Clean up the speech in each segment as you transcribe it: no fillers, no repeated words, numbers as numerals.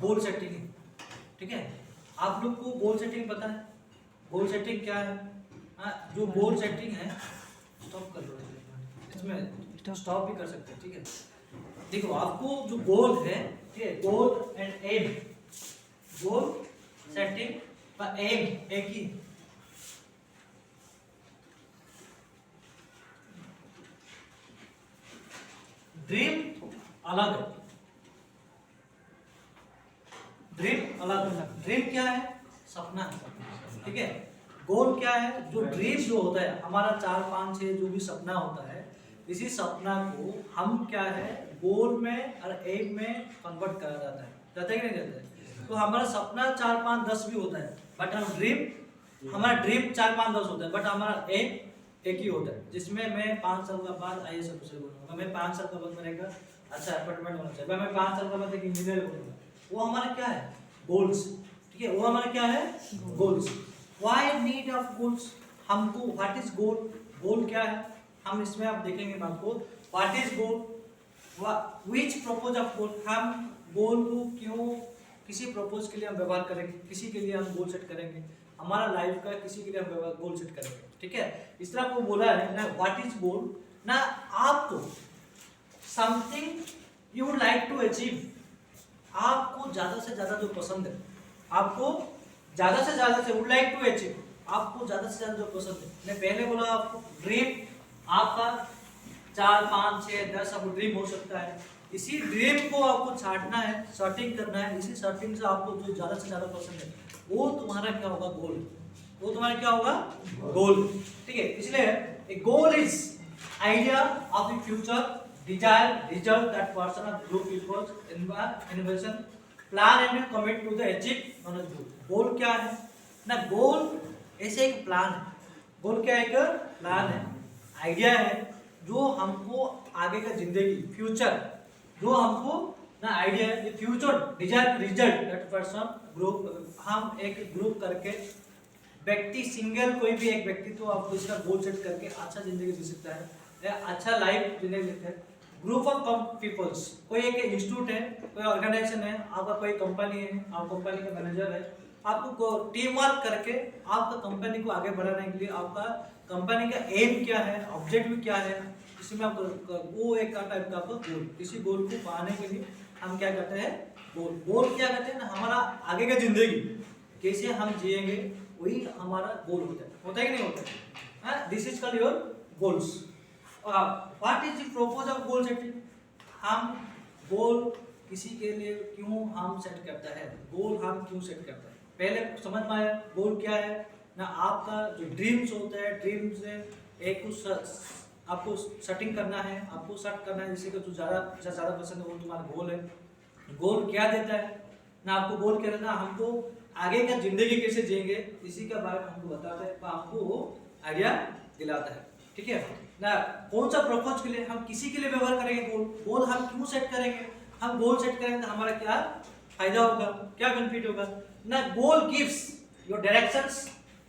Goal setting है, ठीक है। आप लोग को गोल सेटिंग पता है? गोल सेटिंग क्या है? जो गोल सेटिंग है, स्टॉप कर लो इसमें, स्टॉप भी कर सकते हैं, ठीक है। देखो आपको जो गोल है, ठीक है, goal and aim, goal setting और एम एक ही। ड्रीम अलग है, ड्रीम अलग है। ड्रीम क्या है? सपना, ठीक है। गोल क्या है? जो ड्रीम जो होता है हमारा 4 5 6 जो भी सपना होता है, इसी सपना को हम क्या है गोल में और एम में कन्वर्ट करा जाता है, जाता है कि नहीं जाता है? तो हमारा सपना 4 5 10 भी होता है, बट हम ड्रीम, हमारा ड्रीम 4 5 10 होता है, बट हमारा एम एक ही होता है, जिसमें मैं 5 साल का बाद IAS ऑफिसर बनूंगा, मैं 5 साल का बाद मेरे का अच्छा अपार्टमेंट होना चाहिए, मैं 5 साल का बाद एक इंजीनियर बनूंगा। वो हमारा क्या है? गोल्स, ठीक है। वो हमारा क्या है? Goals. Why need of goals? हमको व्हाट इज गोल? गोल क्या है हम इसमें आप देखेंगे बात को। What is goal, which purpose of goal, हम गोल को क्यों, किसी प्रपोज के लिए हम व्यवहार करेंगे, किसी के लिए हम गोल सेट करेंगे, हमारा लाइफ का किसी के लिए हम गोल सेट करेंगे, ठीक है। इस तरह को बोला है ना, व्हाट इज गोल ना, आपको something you would like to achieve, आपको ज्यादा से ज्यादा जो पसंद है, आपको ज्यादा से ज्यादा से वुड लाइक टू अचीव, आपको ज्यादा से ज्यादा जो पसंद है। मैं पहले बोला आपको ड्रीम आपका 4 5 6 10 आपको ड्रीम हो सकता है, इसी ड्रीम को आपको छांटना है, सर्टिंग करना है, इसी सर्टिंग से आपको जो ज्यादा से ज्यादा पसंद है वो तुम्हारा क्या होगा? गोल। वो तुम्हारा क्या होगा? गोल, ठीक है। इसलिए a goal is idea of the future, desire, result that person और group peoples invention plan and commit to the achieve on goal. Goal क्या है ना? गोल ऐसे एक प्लान है, गोल क्या है? एक प्लान है, आइडिया है जो हमको आगे का जिंदगी, फ्यूचर जो हमको ना आइडिया है, future desire result that person group, हम एक ग्रुप करके व्यक्ति, सिंगल कोई भी एक व्यक्ति तो आपको इसका गोल सेट करके अच्छा जिंदगी जी सकता है या अच्छा लाइफ जीने सकता है। ग्रुप ऑफ पीपल्स, कोई एक इंस्टीट्यूट है, कोई ऑर्गेनाइजेशन है, आपका कोई कंपनी है, आप कंपनी का मैनेजर है, आपको टीम वर्क करके आपका कंपनी को आगे बढ़ाने के लिए आपका कंपनी का एम क्या है, ऑब्जेक्टिव क्या है, इसमें आप वो एक टाइप का आपका गोल, किसी गोल को पाने के लिए हम क्या करते हैं? गोल। गोल क्या करते हैं ना, हमारा आगे का जिंदगी कैसे हम जिएंगे वही हमारा गोल होता है कि नहीं होता है? This is called your goals. What is the purpose of goal setting? हम गोल किसी के लिए क्यों हम सेट करता है, गोल हम क्यों सेट करता है, पहले समझ में आया गोल क्या है ना? आपका जो ड्रीम्स होता है, ड्रीम से एक कुछ आपको सेटिंग करना है, आपको सेट करना है, जिससे कि जो ज़्यादा पसंद है वो तुम्हारा गोल है। गोल क्या देता है ना आपको? गोल क्या देता है हमको? आगे का जिंदगी कैसे जिएंगे इसी के बारे में हमको बताता है, हमको वो आइडिया दिलाता है, ठीक है ना। कौन सा प्रपोज के लिए, हम किसी के लिए व्यवहार करेंगे गोल, गोल हम क्यों सेट करेंगे, हम गोल सेट करेंगे तो हमारा क्या फायदा होगा, क्या बेनिफिट होगा ना। Goal gives your directions,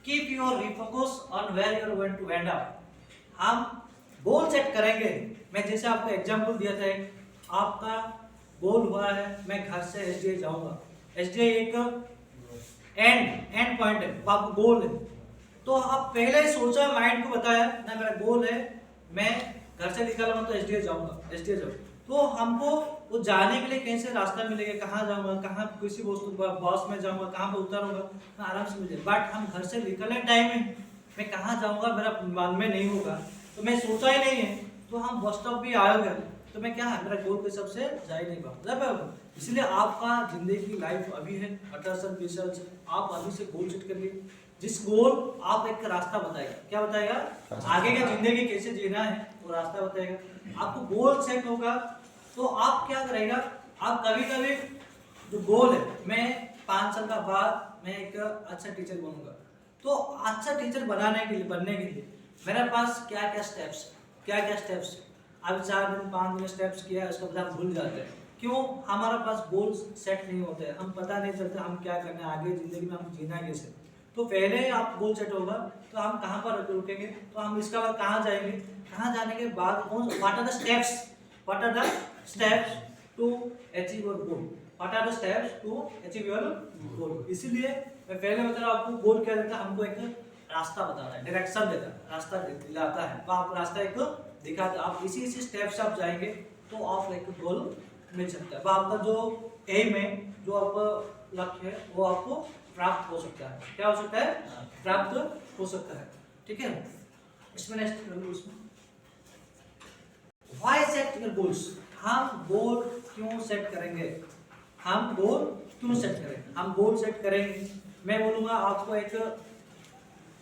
keep your refocus on where you are going to end up. हम गोल सेट करेंगे, मैं जैसे आपको एग्जांपल दिया था, आपका गोल हुआ है मैं घर से SDA जाऊंगा, SDA एक एंड पॉइंट है, वो आपका गोल है, तो आप पहले सोचा, माइंड को बताया ना मेरा गोल है मैं घर से निकला तो SDA जाऊंगा, तो हमको वो जाने के लिए कैसे रास्ता मिलेगा, कहाँ जाऊंगा, कहाँ किसी बस में जाऊंगा, कहाँ पे उतरूंगा, मैं आराम से मिल जाए। बट हम घर से निकलने टाइम में मैं कहाँ जाऊंगा मेरा मन में नहीं होगा, तो मैं सोचा ही नहीं है, तो हम बस स्टॉप भी आएगा तो मैं क्या मेरा गोल के सबसे जा ही नहीं पाऊंगा। इसलिए आपका जिंदगी की लाइफ अभी है 18 साल 20 साल से, आप अभी से गोल सेट करिए, जिस गोल आप एक रास्ता बताएगा, क्या बताएगा? आगे का जिंदगी कैसे जीना है वो रास्ता बताएगा। आपको गोल सेट होगा तो आप क्या करेगा, आप कभी कभी जो गोल है मैं 5 साल का बाद मैं एक अच्छा टीचर बनूंगा, तो अच्छा टीचर बनने के लिए मेरे पास क्या क्या स्टेप्स, अब 4 दिन 5 दिन स्टेप्स किया, उसके बाद हम भूल जाते हैं। क्यों? हमारा पास गोल्स सेट नहीं होते, हम पता नहीं चलता हम क्या करना है आगे जिंदगी में, हम जीना कैसे। तो पहले आप गोल सेट होगा तो हम कहाँ पर रुकेंगे, तो हम इसका बाद कहाँ जाएंगे, कहाँ जाने के बाद what are the steps to achieve your goal, what are the steps to achieve your goal. इसीलिए मैं पहले बता रहा हूं आपको गोल क्या देता है, हमको एक रास्ता बताता है, डायरेक्शन देता है, रास्ता दिलाता है, तो आप रास्ता एक दिखाते, आप इसी स्टेप से आप जाएंगे तो आप एक गोल मिल सकता है, आपका जो एम है, जो आपका लक्ष्य है वो आपको प्राप्त हो सकता है। क्या हो सकता है? प्राप्त हो सकता है। ठीक है, इसमें नेक्स्ट उसमें व्हाई सेट योर गोल्स। हम गोल क्यों सेट करेंगे, हम गोल क्यों सेट करेंगे, हम गोल सेट करेंगे, मैं बोलूंगा आपको एक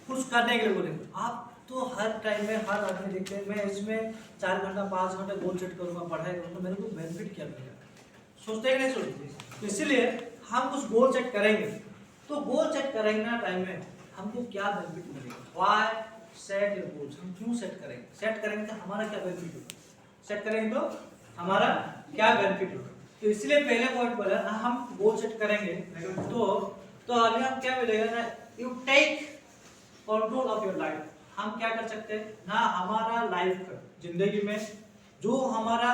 कुछ करने के लिए बोलेंगे। आप तो हर टाइम में हर आदमी देखते हैं मैं इसमें 4 घंटा 5 घंटा गोल सेट करूंगा, पढ़ाई करूंगा, तो मेरे को बेनिफिट क्या मिलेगा, सोचते हैं नहीं सोचते। तो इसीलिए हम कुछ गोल सेट करेंगे, तो गोल सेट करेंगे ना टाइम में हमको क्या बेनिफिट मिलेगा, व्हाई सेट योर गोल्स, हम क्यों सेट करेंगे, सेट करेंगे तो हमारा क्या बेनिफिट होगा, सेट करेंगे तो हमारा क्या बेनिफिट होगा। तो इसलिए पहले पॉइंट बोला ना, हम गोल सेट करेंगे तो आगे हम क्या मिलेगा ना, you take control of your life. हम क्या कर सकते हैं ना, हमारा लाइफ का जिंदगी में जो हमारा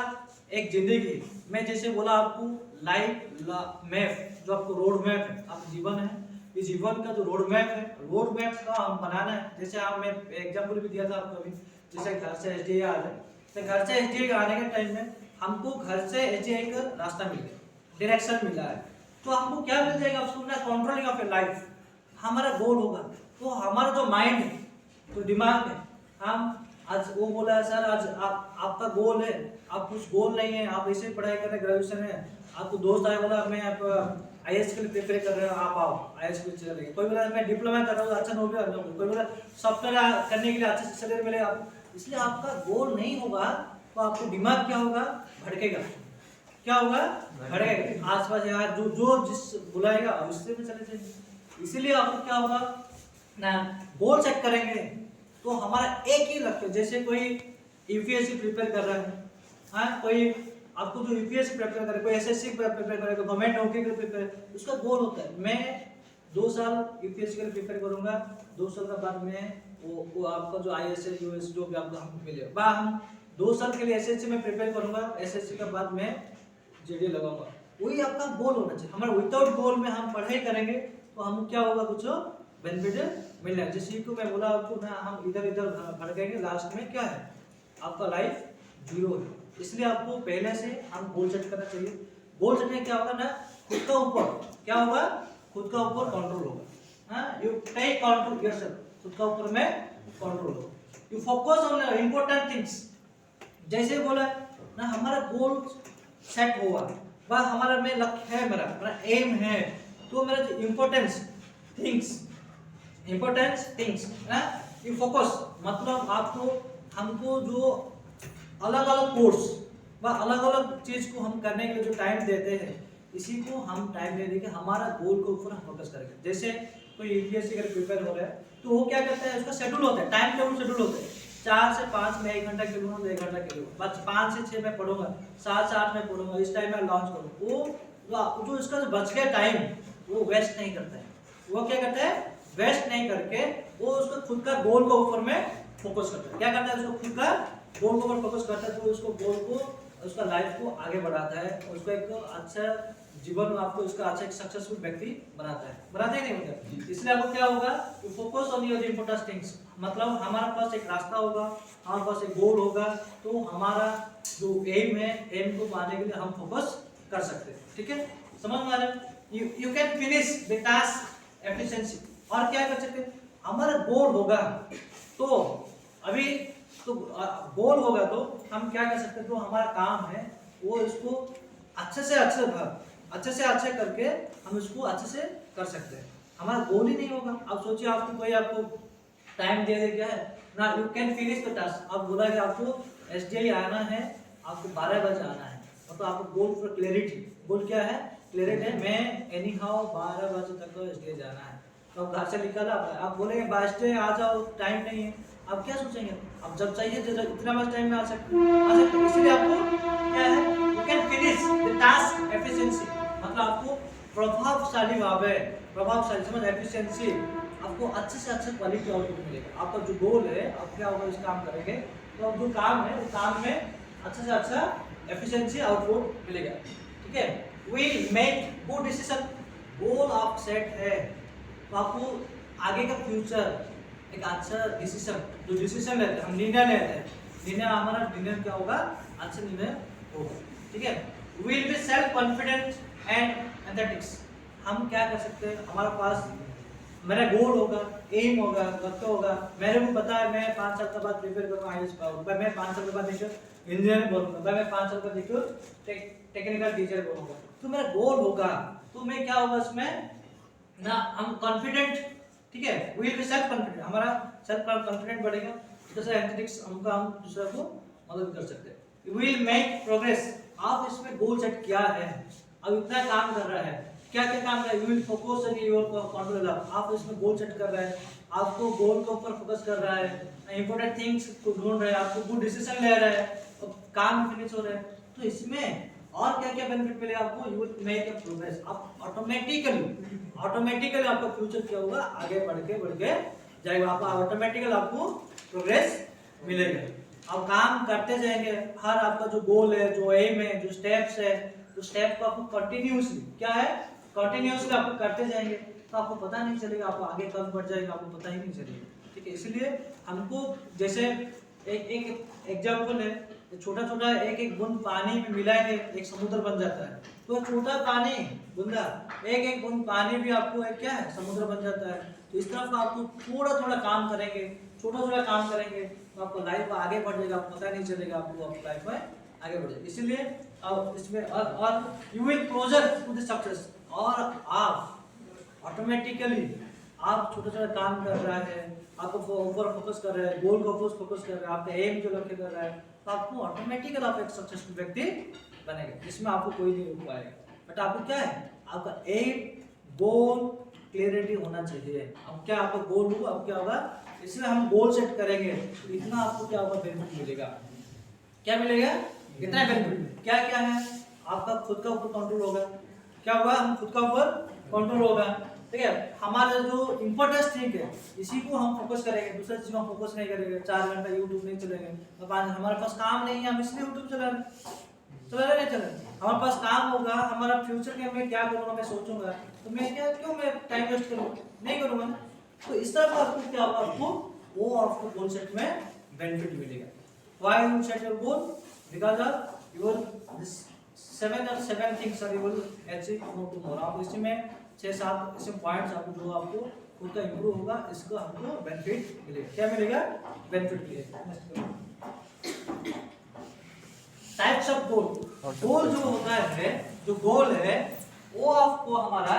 एक जिंदगी में, जैसे बोला आपको लाइफ मैप, जो आपको रोड मैप है, आप जीवन है, इस जीवन का जो रोड मैप है, रोड मैप का हम बनाना है। जैसे आप मैं एग्जांपल भी दिया था आपको अभी, जैसे घर से एसडीए आ रहे, तो घर से एसडीए आने के टाइम में हमको घर से एसडीए का रास्ता मिल गया, डायरेक्शन मिला है, तो हमको क्या मिल जाएगा, उसको ना कंट्रोलिंग ऑफ योर लाइफ हमारा गोल होगा। तो हमारा जो माइंड है, तो दिमाग है, हम आज वो बोला है सर आज आपका गोल है, आप कुछ गोल नहीं है, आप ऐसे पढ़ाई कर रहे, ग्रेजुएशन है, आपको दोस्त आया बोला मैं आप आईएएस के लिए प्रिपेयर कर रहे हो, आप आओ आईएएस के लिए चले गए, कोई बोला मैं डिप्लोमा कर रहा हूँ अच्छा नौकरी, कोई बोला सॉफ्टवेयर करने के लिए अच्छा सैलरी मिलेगा। इसलिए आपका गोल नहीं होगा तो आपको दिमाग क्या होगा, भड़केगा, क्या होगा, भड़केगा, आसपास यार जो जो जिस बुलाएगा उससे भी चले जाएंगे। इसीलिए आपको क्या होगा ना, गोल सेट करेंगे तो हमारा एक ही लक्ष्य, जैसे कोई यूपीएससी प्रिपेयर कर रहा है, हाँ कोई आपको जो यूपीएससी प्रिपेयर करे, कोई एसएससी प्रिपेयर करे, कोई गवर्नमेंट नौकरी के लिए प्रिपेयर, उसका गोल होता है मैं 2 साल यूपीएससी के लिए प्रिपेयर करूंगा, 2 साल के बाद मैं वो आपका जो आईएएस यूएस जो भी आपको हमको मिलेगा, बा हम 2 साल के लिए एसएससी में प्रिपेयर करूंगा, एसएससी के बाद मैं जेडीए लगाऊंगा, वही आपका गोल होना चाहिए। हमारा विदाउट गोल में हम पढ़ाई करेंगे तो हम क्या होगा, कुछ बेनिफिट मिलना है। जैसे को मैं बोला आपको ना, हम इधर इधर भटकेंगे, लास्ट में क्या है आपका लाइफ जीरो है। इसलिए आपको पहले से हम गोल सेट करना चाहिए। गोल सेट में क्या होगा ना, खुद का ऊपर क्या होगा, खुद का ऊपर कंट्रोल होगा, हाँ यू टेक कंट्रोल योरसेल्फ, खुद का ऊपर में कंट्रोल होगा, you focus on important things. जैसे बोला ना, हमारा गोल सेट होगा, वह हमारा में लक्ष्य है, मेरा एम है, तो मेरा जो इम्पोर्टेंस थिंग्स ना, यू फोकस, मतलब आपको हमको जो अलग अलग कोर्स व अलग अलग चीज को हम करने के लिए जो टाइम देते हैं, इसी को हम टाइम दे देंगे, हमारा गोल के ऊपर हम फोकस करेंगे। जैसे कोई यूपीएससी के लिए प्रिपेयर हो रहा है तो वो क्या करता है, उसका शेड्यूल होता है, टाइम टेबल शेड्यूल होता है, 4 से 5 में 1 घंटा खेलूंगा तो 1 घंटा खेलूंगा, बस 5 से 6 में पढ़ूंगा, 7 से 8 में पढ़ूंगा, इस टाइम में लॉन्च करूँ। वो जो इसका जो बच गया टाइम वो वेस्ट नहीं करता है, वो क्या करता है, वेस्ट नहीं करके वो उसका खुद का गोल के ऊपर में फोकस करता है। क्या करता है, उसको खुद का गोल के ऊपर फोकस करता है, तो उसको गोल को, उसका लाइफ को आगे बढ़ाता है, उसको एक अच्छा जीवन, आपको उसका अच्छा एक सक्सेसफुल व्यक्ति बनाता है, बनाते ही नहीं होता। इसलिए आपको क्या होगा, you focus on your important things, मतलब हमारे पास एक रास्ता होगा, हमारे पास एक गोल होगा, तो हमारा जो एम है, एम को पाने के लिए हम फोकस कर सकते हैं। ठीक है, समझ में आ रहा है, you can finish the task efficiency. और क्या कर सकते हैं, हमारा गोल होगा तो अभी तो गोल होगा तो हम क्या कर सकते हैं, जो हमारा काम है वो इसको अच्छे से अच्छे करके हम इसको अच्छे से कर सकते हैं। हमारा गोल ही नहीं होगा, अब सोचिए आपको कोई आपको टाइम दे दे, क्या है ना, you can finish the task, आप बोला कि आपको एसडीए आना है, आपको 12 बजे आना है, तो आपको गोल पर क्लैरिटी, गोल क्या है, क्लैरिटी है, मैं एनी हाउ 12 बजे तक एसडीए जाना है, तो घर से निकाला, आप बोलेंगे बास्टे आ जाओ, टाइम नहीं है, आप क्या सोचेंगे, अब जब चाहिए इतना बस टाइम में आ सकते हैं। इसलिए आपको क्या है, you can finish the task efficiency, मतलब आपको प्रभावशाली भावे, प्रभावशाली समझ, एफिशिएंसी, आपको अच्छे से अच्छा क्वालिटी आउटपुट मिलेगा। आपका जो गोल है, आप क्या होगा, इस काम करेंगे तो अब जो काम है, उस काम में अच्छे से अच्छा एफिशिएंसी आउटपुट मिलेगा। ठीक है, विल मेक गुड डिसीजन। गोल आप सेट है तो आपको आगे का फ्यूचर एक अच्छा डिसीजन, जो डिसीजन लेते हैं हम निर्णय लेते हैं, निर्णय हमारा निर्णय क्या होगा, अच्छा निर्णय होगा। ठीक है, will be self confident and athletics. हम क्या कर सकते हैं, हमारे पास मेरा गोल होगा, एम होगा, लक्ष्य होगा, मेरे को पता है मैं 5 साल के बाद प्रिपेयर करूंगा आईएएस पाऊंगा, मैं 5 साल के बाद एक इंजीनियर बनूंगा, मैं 5 साल के बाद एक टेक्निकल टीचर बनूंगा। तो मेरा गोल होगा तो मैं क्या होगा उसमें ना, हम कॉन्फिडेंट, ठीक है, विल बी सेल्फ कॉन्फिडेंट, हमारा सेल्फ कॉन्फिडेंट बढ़ेगा। जैसे एथलेटिक्स हमको हम दूसरे को मदद कर सकते हैं। विल मेक प्रोग्रेस, आप इसमें गोल सेट किया है, अब इतना काम कर रहा है, क्या क्या काम कर रहा है, you will focus on your control, आप इसमें गोल सेट कर रहे हैं, आपको गोल के ऊपर फोकस कर रहा है, इंपॉर्टेंट थिंग्स को ढूंढ रहे हैं, आपको गुड डिसीजन ले रहा है, तो काम फिनिश हो रहा है। तो इसमें और क्या क्या बेनिफिट मिलेगा आपको, you will make a progress, आप ऑटोमेटिकली आपका फ्यूचर क्या होगा, आगे बढ़ के जाएगा, आपका ऑटोमेटिकली आपको प्रोग्रेस मिलेगा। आप काम करते जाएंगे, हर आपका जो गोल है, जो एम है, जो स्टेप्स है, तो स्टेप को आपको कंटिन्यूअसली क्या है, कंटिन्यूअसली आपको करते जाएंगे, तो आपको पता नहीं चलेगा आपको आगे कब बढ़ जाएगा, आपको पता ही नहीं चलेगा। ठीक है, इसलिए हमको जैसे एक एग्जांपल है, छोटा एक बूंद पानी में मिलाएंगे एक समुद्र बन जाता है, तो छोटा पानी बूंदा एक बूंद पानी भी आपको एक क्या है, समुद्र बन जाता है। तो इस तरफ आपको थोड़ा काम करेंगे, छोटा काम करेंगे, तो आपको लाइफ में आगे बढ़ जाएगा, आपको पता नहीं चलेगा, आपको लाइफ में आगे बढ़ जाएगा। इसीलिए अब इसमें और you will closer to the success, और आप ऑटोमेटिकली आप छोटा काम कर रहा है, आपको ऊपर फोकस कर रहा है, गोल को फोकस कर रहा है, आपका एम जो लक्ष्य कर रहा है, तो आपको ऑटोमेटिकली आप एक सक्सेसफुल व्यक्ति बनेंगे, इसमें आपको कोई नहीं रोक पाएगा। बट आपको क्या है, आपका एम, गोल, क्लियरिटी होना चाहिए। अब क्या आपका गोल होगा, अब क्या होगा, इसलिए हम गोल सेट करेंगे तो इतना आपको क्या होगा, बेनिफिट मिलेगा। क्या मिलेगा, इतना बेनिफिट। क्या क्या है, आपका खुद का ऊपर कंट्रोल होगा, क्या होगा, हम खुद का ऊपर कंट्रोल होगा। ठीक है, हमारा जो इंपॉर्टेंट थिंग है इसी को हम फोकस करेंगे, दूसरे चीज को हम फोकस नहीं करेंगे। 4 घंटा यूट्यूब नहीं चलेंगे, तो हमारे पास काम नहीं है, हम इसलिए यूट्यूब चला रहे नहीं चले। हमारे पास काम होगा, हमारा फ्यूचर में मैं क्या करूँगा, मैं सोचूंगा, तो मैं क्यों मैं टाइम वेस्ट करूँ, नहीं करूँगा। तो इस तरह का आपको क्या होगा, आपको आपको गोल सेट में बेनिफिट मिलेगा। Why you set your goal? Because of your this 7 things are you will achieve tomorrow. आपको इसमें 6-7 इसमें पॉइंट्स आपको जो आपको खुद का इम्प्रूव होगा, इसको हमको बेनिफिट मिलेगा। क्या मिलेगा, बेनिफिट मिलेगा। टाइप्स ऑफ गोल, गोल जो होता है, जो गोल है वो आपको हमारा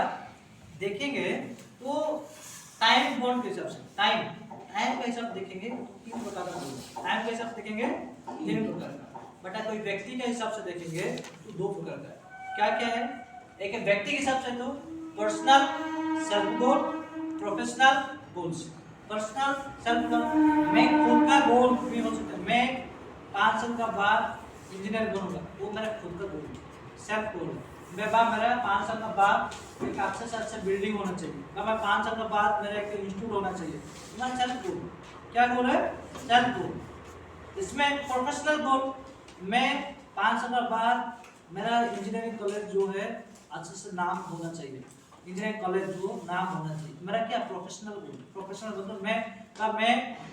देखेंगे तो टाइम बॉन्ड के हिसाब से, टाइम का हिसाब देखेंगे 3 प्रकार का गोल, टाइम का हिसाब देखेंगे 3 प्रकार का, बट कोई व्यक्ति के हिसाब से देखेंगे तो 2 प्रकार का। क्या क्या है, एक है व्यक्ति के हिसाब से तो personal self goal, professional goals. Personal self goal, मैं खुद का गोल भी हो सकता है, मैं 5 साल का बाद इंजीनियर बनूंगा, वो मेरा खुद का गोल, सेल्फ गोल है। मेरा 5 साल का बाद एक अच्छे से अच्छा बिल्डिंग होना चाहिए, मैं 5 साल के बाद मेरा एक इंस्टीट्यूट होना चाहिए, मेरा सेल्फ गोल। क्या गोल है, सेल्फ गोल। इसमें प्रोफेशनल गोल, मैं 5 साल के बाद मेरा इंजीनियरिंग कॉलेज जो है अच्छे से नाम होना चाहिए, इंजीनियरिंग कॉलेज जो नाम होना चाहिए, मेरा क्या प्रोफेशनल गोल। प्रोफेशनल गोल मैं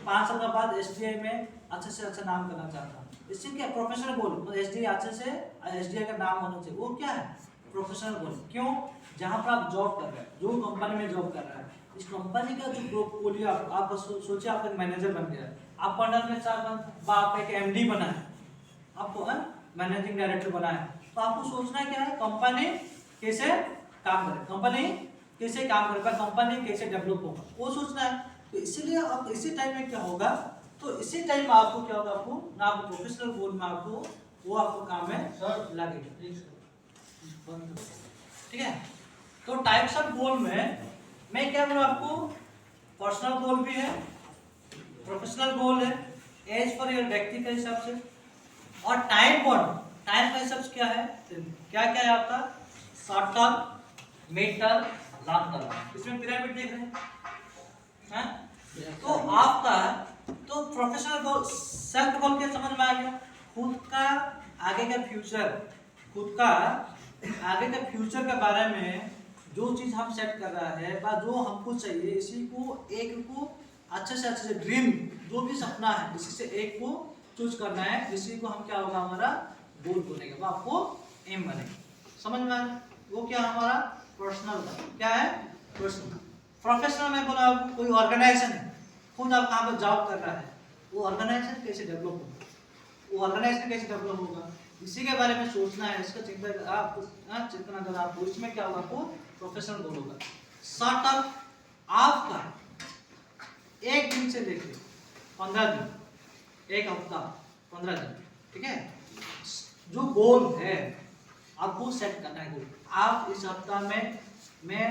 5 साल के बाद एसडीआई में अच्छे से अच्छा नाम करना चाहता हूँ, इससे क्या प्रोफेशनल गोल, एसडीआई अच्छे से एसडीआई का नाम होना चाहिए, वो क्या है प्रोफेशनल गोल। क्यों, जहाँ पर आप जॉब कर रहे हैं, जो कंपनी में जॉब कर रहा है, इस कंपनी का जो पोर्टफोलियो आप सोचिए, आप एक मैनेजर बन गया, आप अंडर में 4 आप एक एमडी बना है, आपको मैनेजिंग डायरेक्टर बना है, तो आपको सोचना क्या है, कंपनी कैसे काम करे, कंपनी कैसे काम करे, कंपनी कैसे डेवलप होगा, वो सोचना है। तो इसीलिए आप इसी टाइम में क्या होगा, तो इसी टाइम आपको क्या होगा, आपको ना आपको प्रोफेशनल गोल में आपको वो आपको काम में लगेगा। ठीक है, तो टाइप्स ऑफ गोल में मैं क्या बोलूं आपको, पर्सनल गोल भी है, प्रोफेशनल गोल है, एज पर योर व्यक्ति के हिसाब से, और टाइम बॉन्ड, टाइम का हिसाब से क्या है, क्या क्या है आपका, short term, mid term, long term. इसमें पिरामिड देख रहे हैं, तो आपका तो प्रोफेशनल गोल, सेल्फ गोल के समझ में आ गया, खुद का आगे का फ्यूचर, खुद का आगे के फ्यूचर के बारे में जो चीज हम सेट कर रहा है बा जो हमको चाहिए, इसी को एक को अच्छे से ड्रीम जो भी सपना है इसी से एक को चूज करना है, इसी को हम क्या होगा हमारा गोल बनेगा, वो आपको एम बनेगा। समझ में आ रहा है? वो क्या हमारा पर्सनल का क्या है, पर्सनल। प्रोफेशनल में बोला कोई ऑर्गेनाइजेशन है, खुद आप कहाँ पर जॉब कर रहा है, वो ऑर्गेनाइजेशन कैसे डेवलप होगा, वो ऑर्गेनाइजेशन कैसे डेवलप होगा, इसी के बारे में सोचना है। इसका चिंता आप चिंतन अगर आपको इसमें क्या होगा, आपको प्रोफेशनल गोल होगा। शॉर्ट टर्म आपका 1 दिन से लेकर 15 दिन, 1 हफ्ता 15 दिन, ठीक है। जो गोल है आपको सेट करना है गोल। आप इस हफ्ता में मैं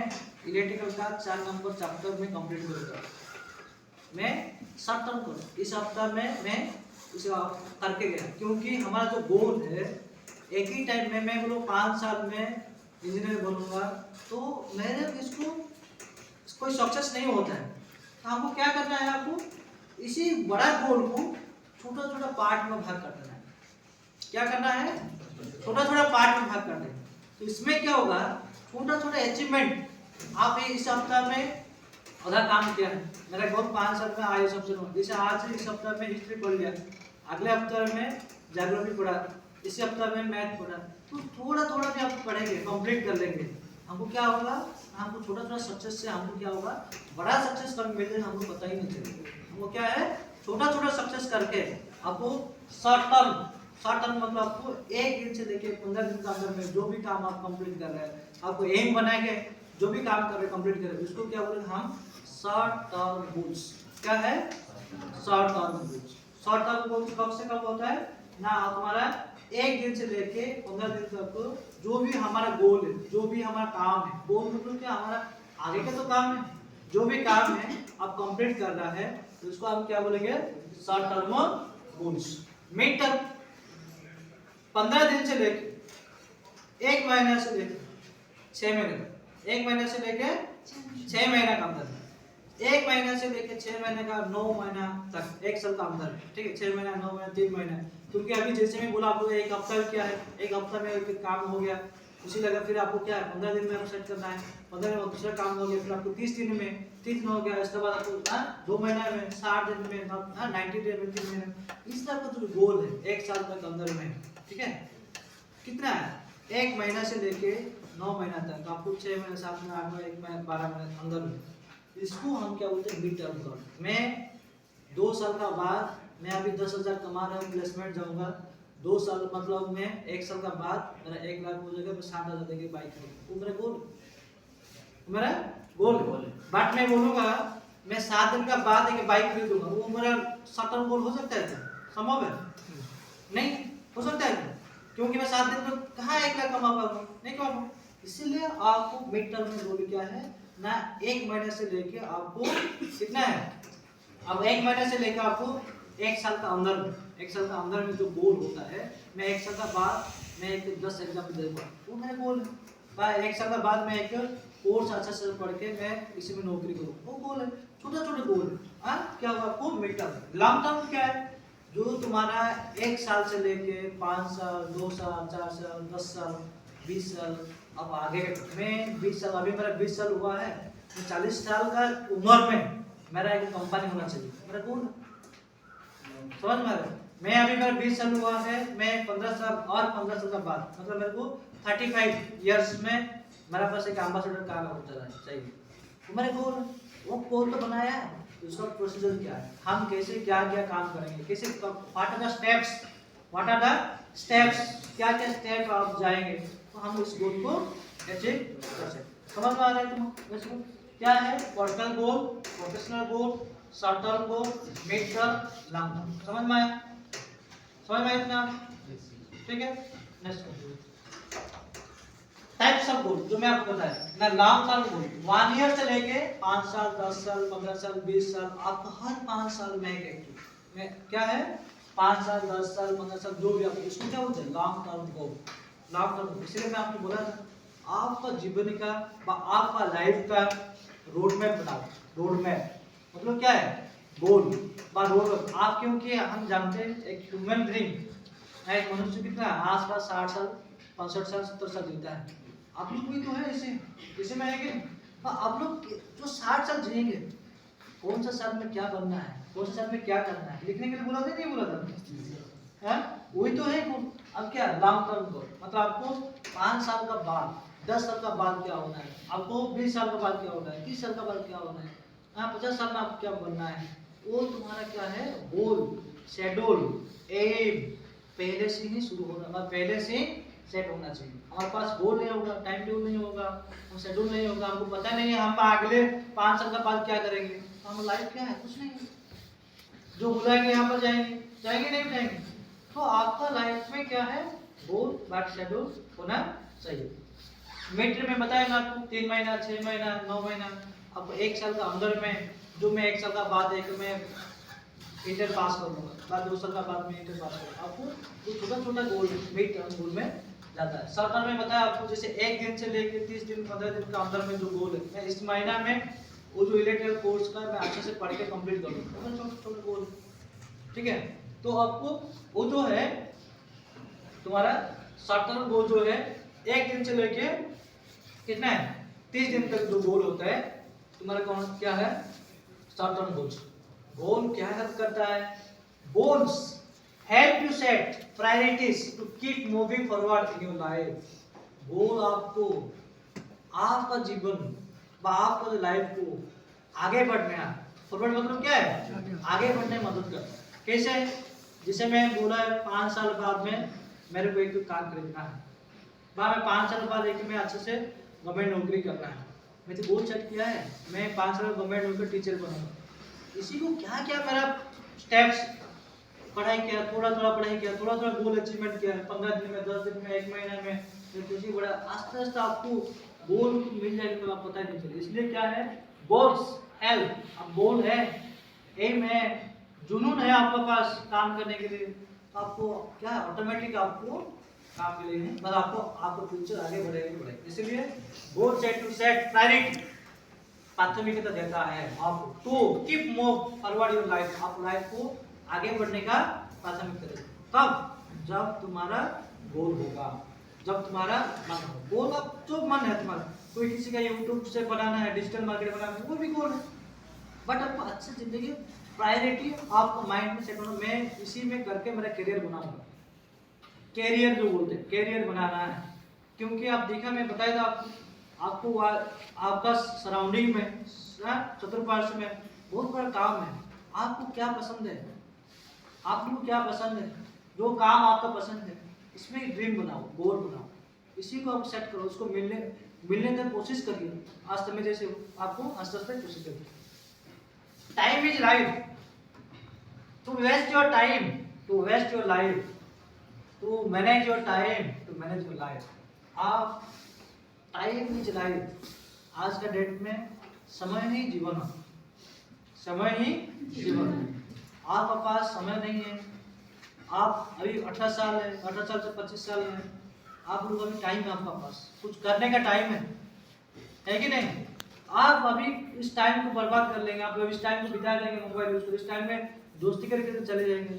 इलेक्ट्रिकल का 4 नंबर चैप्टर में कंप्लीट करूँगा, मैं शॉर्ट टर्म करूँ इस हफ्ता में मैं इसे करके गया, क्योंकि हमारा जो गोल है एक ही टाइम में मैं बोलो 5 साल में इंजीनियर बनूंगा, तो मेरे इसको कोई सक्सेस नहीं होता है। तो हमको क्या करना है, आपको इसी बड़ा गोल को छोटा छोटा पार्ट में भाग कर देना है। क्या करना है, छोटा छोटा पार्ट में भाग कर देना। तो इसमें क्या होगा, छोटा छोटा अचीवमेंट आप इस हफ्ता में आधा काम किया है। मेरा गोल 5 साल में आगे सबसे जैसे आज से इस हफ्ता में हिस्ट्री पढ़ लिया, अगले हफ्ते में ज्योग्राफी पढ़ा, इसी हफ्ता में मैथ पढ़ा, तो थोड़ा थोड़ा भी आप पढ़ेंगे, कंप्लीट कर लेंगे, हमको क्या होगा, हमको छोटा छोटा सक्सेस से हमको क्या होगा, बड़ा सक्सेस कब मिलेगा हमको पता ही नहीं चलेगा। हमको क्या है, छोटा छोटा सक्सेस करके आपको शॉर्ट टर्म मतलब आपको 1 दिन से लेके 15 दिन के अंदर में जो भी काम आप कंप्लीट कर रहे हैं, आपको एम बनाएंगे, जो भी काम कर रहे हैं कंप्लीट कर रहे हैं, उसको क्या बोलेंगे हम, शॉर्ट टर्म गोल्स। क्या है, short term goals. Short term goals कब से कब होता है ना, हमारा 1 दिन से लेके 15 दिन तक जो भी हमारा गोल है, जो भी हमारा काम है, गोल मतलब क्या, हमारा आगे का तो काम है, जो भी काम है आप कंप्लीट कर रहा है, तो उसको हम क्या बोलेंगे, short term goals. Mid term 15 दिन से लेके 1 महीने से लेके 6 महीने तक, 1 महीने से लेके 6 महीने का अंदर, 1 महीने से लेके 6 महीने का 9 महीना तक, 1 साल का अंदर, ठीक है। 6 महीना 9 महीना 3 महीना, क्योंकि अभी जैसे मैं बोला आपको 1 हफ्ता क्या है, 1 हफ्ता में एक काम हो गया, उसी लगा फिर आपको क्या है 15 दिन में आपको सेट करना है, 15 दिन में दूसरा काम हो गया, फिर आपको 30 दिन में 30 दिन हो गया, इसके बाद आपको 2 महीना में 60 दिन में 90 दिन में 3 महीने, इस तरह का जो गोल है 1 साल तक अंदर में, ठीक है। कितना है, 1 महीना से लेके 9 महीना तक, आपको 6 महीने 7 महीने 8 महीने 1 महीने 12 महीने अंदर में, इसको हम क्या बोलते हैं, मिड टर्म गोल। मैं 2 साल का बाद, मैं अभी 10,000 कमा रहा हूँ, प्लेसमेंट जाऊंगा, 2 साल मतलब मैं 1 साल का बाद मेरा 1 लाख हो जाएगा, मैं 60,000 देके बाइक खरीदूंगा, वो मेरा गोल, मेरा गोल है। बट मैं बोलूंगा मैं 7 दिन का बाद एक बाइक खरीदूंगा, वो मेरा शॉर्ट टर्म गोल हो सकता है क्या, संभव है, नहीं हो सकता है, क्योंकि मैं 7 दिन में कहाँ 1 लाख कमा पाऊंगा, नहीं कमा पाऊंगा। इसीलिए आपको मिड टर्म में गोल क्या है ना, 1 महीने से लेके आपको कितना है, अब 1 महीने से लेकर आपको 1 साल का अंदर में, 1 साल का अंदर में जो गोल होता है, मैं 1 साल का बाद मैं एक 10 एग्जाम दे पाऊँ, वो मेरा गोल है। भाई 1 साल का बाद मैं एक कोर्स अच्छा से पढ़ के मैं इसी में नौकरी करूँ, वो गोल है। छोटे छोटे गोल है, क्या होगा आपको मिड टर्म। लॉन्ग टर्म क्या है, जो तुम्हारा 1 साल से लेके 5 साल 2 साल 4 साल 10 साल 20 साल, अब आगे मैं 20 साल, अभी मेरा 20 साल हुआ है, मैं 40 साल का उम्र में मेरा एक कंपनी होना चाहिए, मेरा गोल है, समझ में आ रहा है। मैं अभी मेरा 20 साल हुआ है, मैं 15 साल और 15 साल का बाद मतलब मेरे को 35 इयर्स में मेरा पास एक एम्बेसडर कार होता चाहिए, वो मेरा गोल है। वो गोल तो बनाया है, उसका प्रोसीजर क्या है, हम कैसे क्या क्या काम करेंगे, कैसे व्हाट आर द स्टेप्स, क्या क्या स्टेप आप जाएंगे, तो हम उस गोल को अचीव कर सकते। समझ में आ रहा है तुम क्या है, personal goal, professional goal, short term goal, mid term, long term. समझ में आया, समझ में आया इतना, ठीक है। नेक्स्ट टाइप्स ऑफ गोल जो मैं आपको बताया ना, लॉन्ग टर्म गोल 1 ईयर से लेके 5 साल 10 साल 15 साल 20 साल, आपको हर 5 साल में एक एक्टिव में क्या है, 5 साल 10 साल 15 साल जो भी, आपको इसको क्या बोलते हैं, long term goal. Long term, इसलिए मैं आपको बोला था आपका जीवन का आपका लाइफ का रोड मैप बनाओ। रोड मैप मतलब क्या है, गोल बा रोड आप, क्योंकि हम जानते हैं एक ह्यूमन बीइंग, एक मनुष्य कितना आसपास 60 साल 65 साल 70 साल जीता है। आप लोग भी तो है इसी में है कि आप लोग जो 60 साल जिएंगे, कौन सा साल में क्या बनना है, कौन सा साल में क्या करना है, लिखने के लिए बोला था नहीं बोला था, वही तो है। अब क्या लॉन्ग टर्म गोल, मतलब आपको 5 साल का बाद, 10 साल का बाद क्या होना है, आपको 20 साल का बाद क्या होना है, 30 साल का बाद क्या होना है, 50 साल में आपको क्या बनना है, वो तुम्हारा क्या है गोल, शेड्यूल, एम पहले से ही शुरू होना, मतलब पहले से सेट होना चाहिए। हमारे पास गोल नहीं होगा, टाइम टेबल नहीं होगा, हम शेड्यूल नहीं होगा, हमको पता नहीं है हम अगले 5 साल का बाद क्या करेंगे, हम लाइफ क्या है कुछ नहीं है, जो बुलाएंगे यहाँ पर जाएंगे, जाएंगे नहीं जाएंगे। तो आपका लाइफ में क्या है गोल बाट शेड्यूल होना चाहिए। मिलिट्री में बताया ना आपको 3 महीना 6 महीना 9 महीना, अब 1 साल का अंदर में, जो मैं 1 साल का बाद एक मैं इंटर पास कर लूंगा, बाद 2 साल का बाद में इंटर पास करूंगा, आपको जो छोटा छोटा गोल मिड टर्म गोल में जाता है। शॉर्ट टर्म में बताया आपको जैसे 1 दिन से लेकर 30 दिन 15 दिन का अंदर में जो गोल है, मैं इस महीना में वो जो इलेक्ट्रिकल कोर्स का मैं अच्छे से पढ़ के कंप्लीट कर लूंगा, छोटे छोटे गोल, ठीक है। तो आपको वो जो है तुम्हारा शॉर्ट टर्म गोल जो है 1 दिन से लेके कितना है 30 दिन तक जो गोल होता है तुम्हारा, कौन क्या है शॉर्ट टर्म गोल्स। गोल क्या हेल्प करता है, goals help you set priorities to keep moving forward in your life. Goal आपको आपका जीवन व आपका जो लाइफ को आगे बढ़ने, फॉरवर्ड मतलब क्या है आगे बढ़ने में मदद करता है। कैसे, जिसे मैं बोला है 5 साल बाद में मेरे को एक काम खरीदना है, मैं 5 साल बाद एक मैं अच्छे से गवर्नमेंट नौकरी करना है, मैं तो गोल सेट किया है मैं 5 साल गवर्नमेंट नौकरी टीचर बनूंगा। इसी को क्या क्या मेरा स्टेप्स, पढ़ाई किया, थोड़ा थोड़ा पढ़ाई किया, थोड़ा थोड़ा गोल अचीवमेंट किया, 15 दिन में 10 दिन में 1 महीना में किसी बड़ा आस्ते आस्ते आपको गोल मिल जाएगा तो आप पता ही नहीं चले। इसलिए क्या है गोल्स हेल्प, अब गोल है, एम है, जुनून है आपके पास काम करने के लिए, आपको क्या ऑटोमेटिक आपको काम के लिए मतलब आपको फ्यूचर आगे बढ़ेगा। इसलिए goal set to set priority प्राथमिकता देता है आपको to keep move forward your life, आप लाइफ को आगे बढ़ने का प्राथमिकता देता। कब, जब तुम्हारा गोल होगा, जब तुम्हारा मन हो, गोल अब जो मन है तुम्हारा, कोई किसी का यूट्यूब से बनाना है, डिजिटल मार्केट बनाना है, वो भी गोल है, बट आपको अच्छी जिंदगी प्रायोरिटी आपको माइंड में सेट होना, मैं इसी में करके मेरा करियर बनाऊंगा, कैरियर जो बोलते हैं कैरियर बनाना है। क्योंकि आप देखा मैं बताया था आपको आपका सराउंडिंग में चतुर्पार्श्व में बहुत बड़ा काम है, आपको क्या पसंद है, आपको क्या पसंद है, जो काम आपका पसंद है इसमें ड्रीम बनाओ, गोल बनाओ, इसी को आप सेट करो, उसको मिलने की कोशिश करिए, आज समय जैसे आपको आस्ते आस्ते कोशिश करिए। Time is life, to waste your time to waste your life, to manage your time to manage your life. आप टाइम इज लाइफ, आज का डेट में समय ही जीवन है, समय ही जीवन है। आपके पास समय नहीं है, आप अभी 18 साल है, 18 साल से 25 साल है, आप लोग अभी टाइम है, आपके पास कुछ करने का टाइम है कि नहीं। आप अभी इस टाइम को बर्बाद कर लेंगे, आप इस टाइम को बिता देंगे मोबाइल यूज कर, इस टाइम में दोस्ती करके तो चले जाएंगे,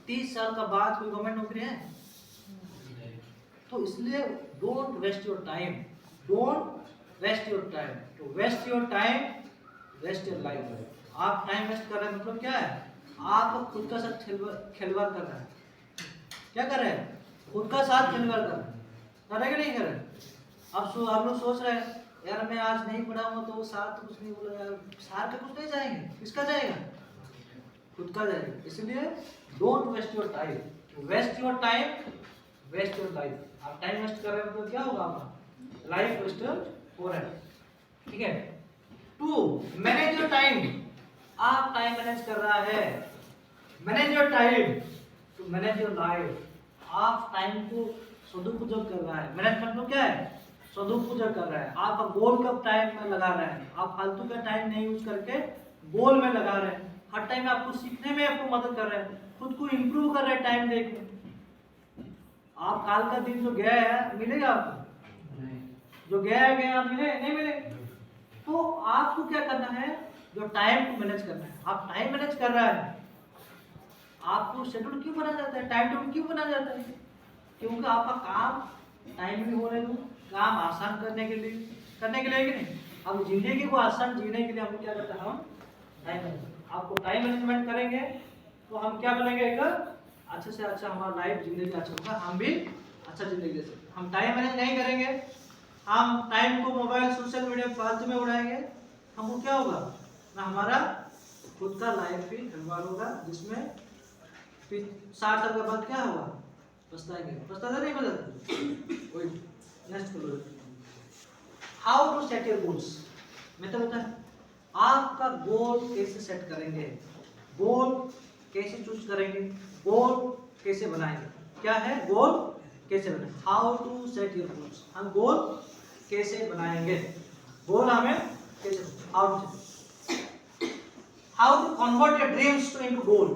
30 साल का बाद कोई गवर्नमेंट नौकरी है, तो इसलिए don't waste your time, don't waste your time, to waste your time waste your life. आप टाइम वेस्ट कर रहे हैं मतलब क्या है, आप खुद का साथ खिलवाड़ कर रहे हैं, क्या कर रहे हैं खुद का साथ खिलवाड़ कर रहे हैं कि नहीं कर रहे। अब आप लोग सोच रहे हैं यार मैं आज नहीं पढ़ाऊंगा तो साथ तो कुछ नहीं बोला यार, सार का कुछ नहीं जाएंगे, किसका जाएगा खुद का जाएगा। इसलिए don't waste your time, waste your time waste your life. आप टाइम वेस्ट कर रहे हो तो क्या होगा, आपका लाइफ वेस्ट हो रहा है, ठीक है। टू मैनेज योर टाइम, आप टाइम मैनेज कर रहा है, manage your time to manage your life, आप टाइम को सदुपयोग कर रहा है, मैनेजमेंट में क्या है सदुपयोग कर रहा है, आपका गोल कब टाइम में लगा रहा है, आप फालतू का टाइम नहीं यूज करके गोल में लगा रहे हैं, हर टाइम आपको सीखने में आपको मदद कर रहे हैं, खुद को इम्प्रूव कर रहे हैं टाइम देखो। आप काल का दिन जो गया है मिलेगा आपको नहीं, जो गया है गया मिले नहीं मिले। तो आपको क्या करना है, जो टाइम को मैनेज करना है, आप टाइम मैनेज कर रहा है, आपको शेड्यूल क्यों बना जाता है, टाइम टेबल क्यों बना जाता है, क्योंकि आपका काम टाइम भी होने दो, काम आसान करने के लिए कि नहीं। अब जिंदगी को आसान जीने के लिए हम क्या करते हैं, हम टाइम मैनेजमेंट। आपको टाइम मैनेजमेंट करेंगे तो हम क्या बनेंगे, एक अच्छे से अच्छा हमारा लाइफ जिंदगी अच्छा होगा, हम भी अच्छा जिंदगी दे सकते। हम टाइम मैनेज नहीं करेंगे, हम टाइम को मोबाइल सोशल मीडिया फालतू में उड़ाएंगे, हमको क्या होगा ना, हमारा खुद का लाइफ भी खिलवाड़ होगा, जिसमें फिर 60 साल के बाद क्या होगा, पछताएंगे। पछताते नहीं बदलते। वही नेक्स्ट बोलो, how to set your goals. मैं तो बता, आपका गोल कैसे सेट करेंगे, गोल कैसे चूज करेंगे, गोल कैसे बनाएंगे, क्या है गोल कैसे बनाएंगे, how to set your goals. हम गोल कैसे बनाएंगे, गोल हमें कैसे, how to convert your dreams to into goal.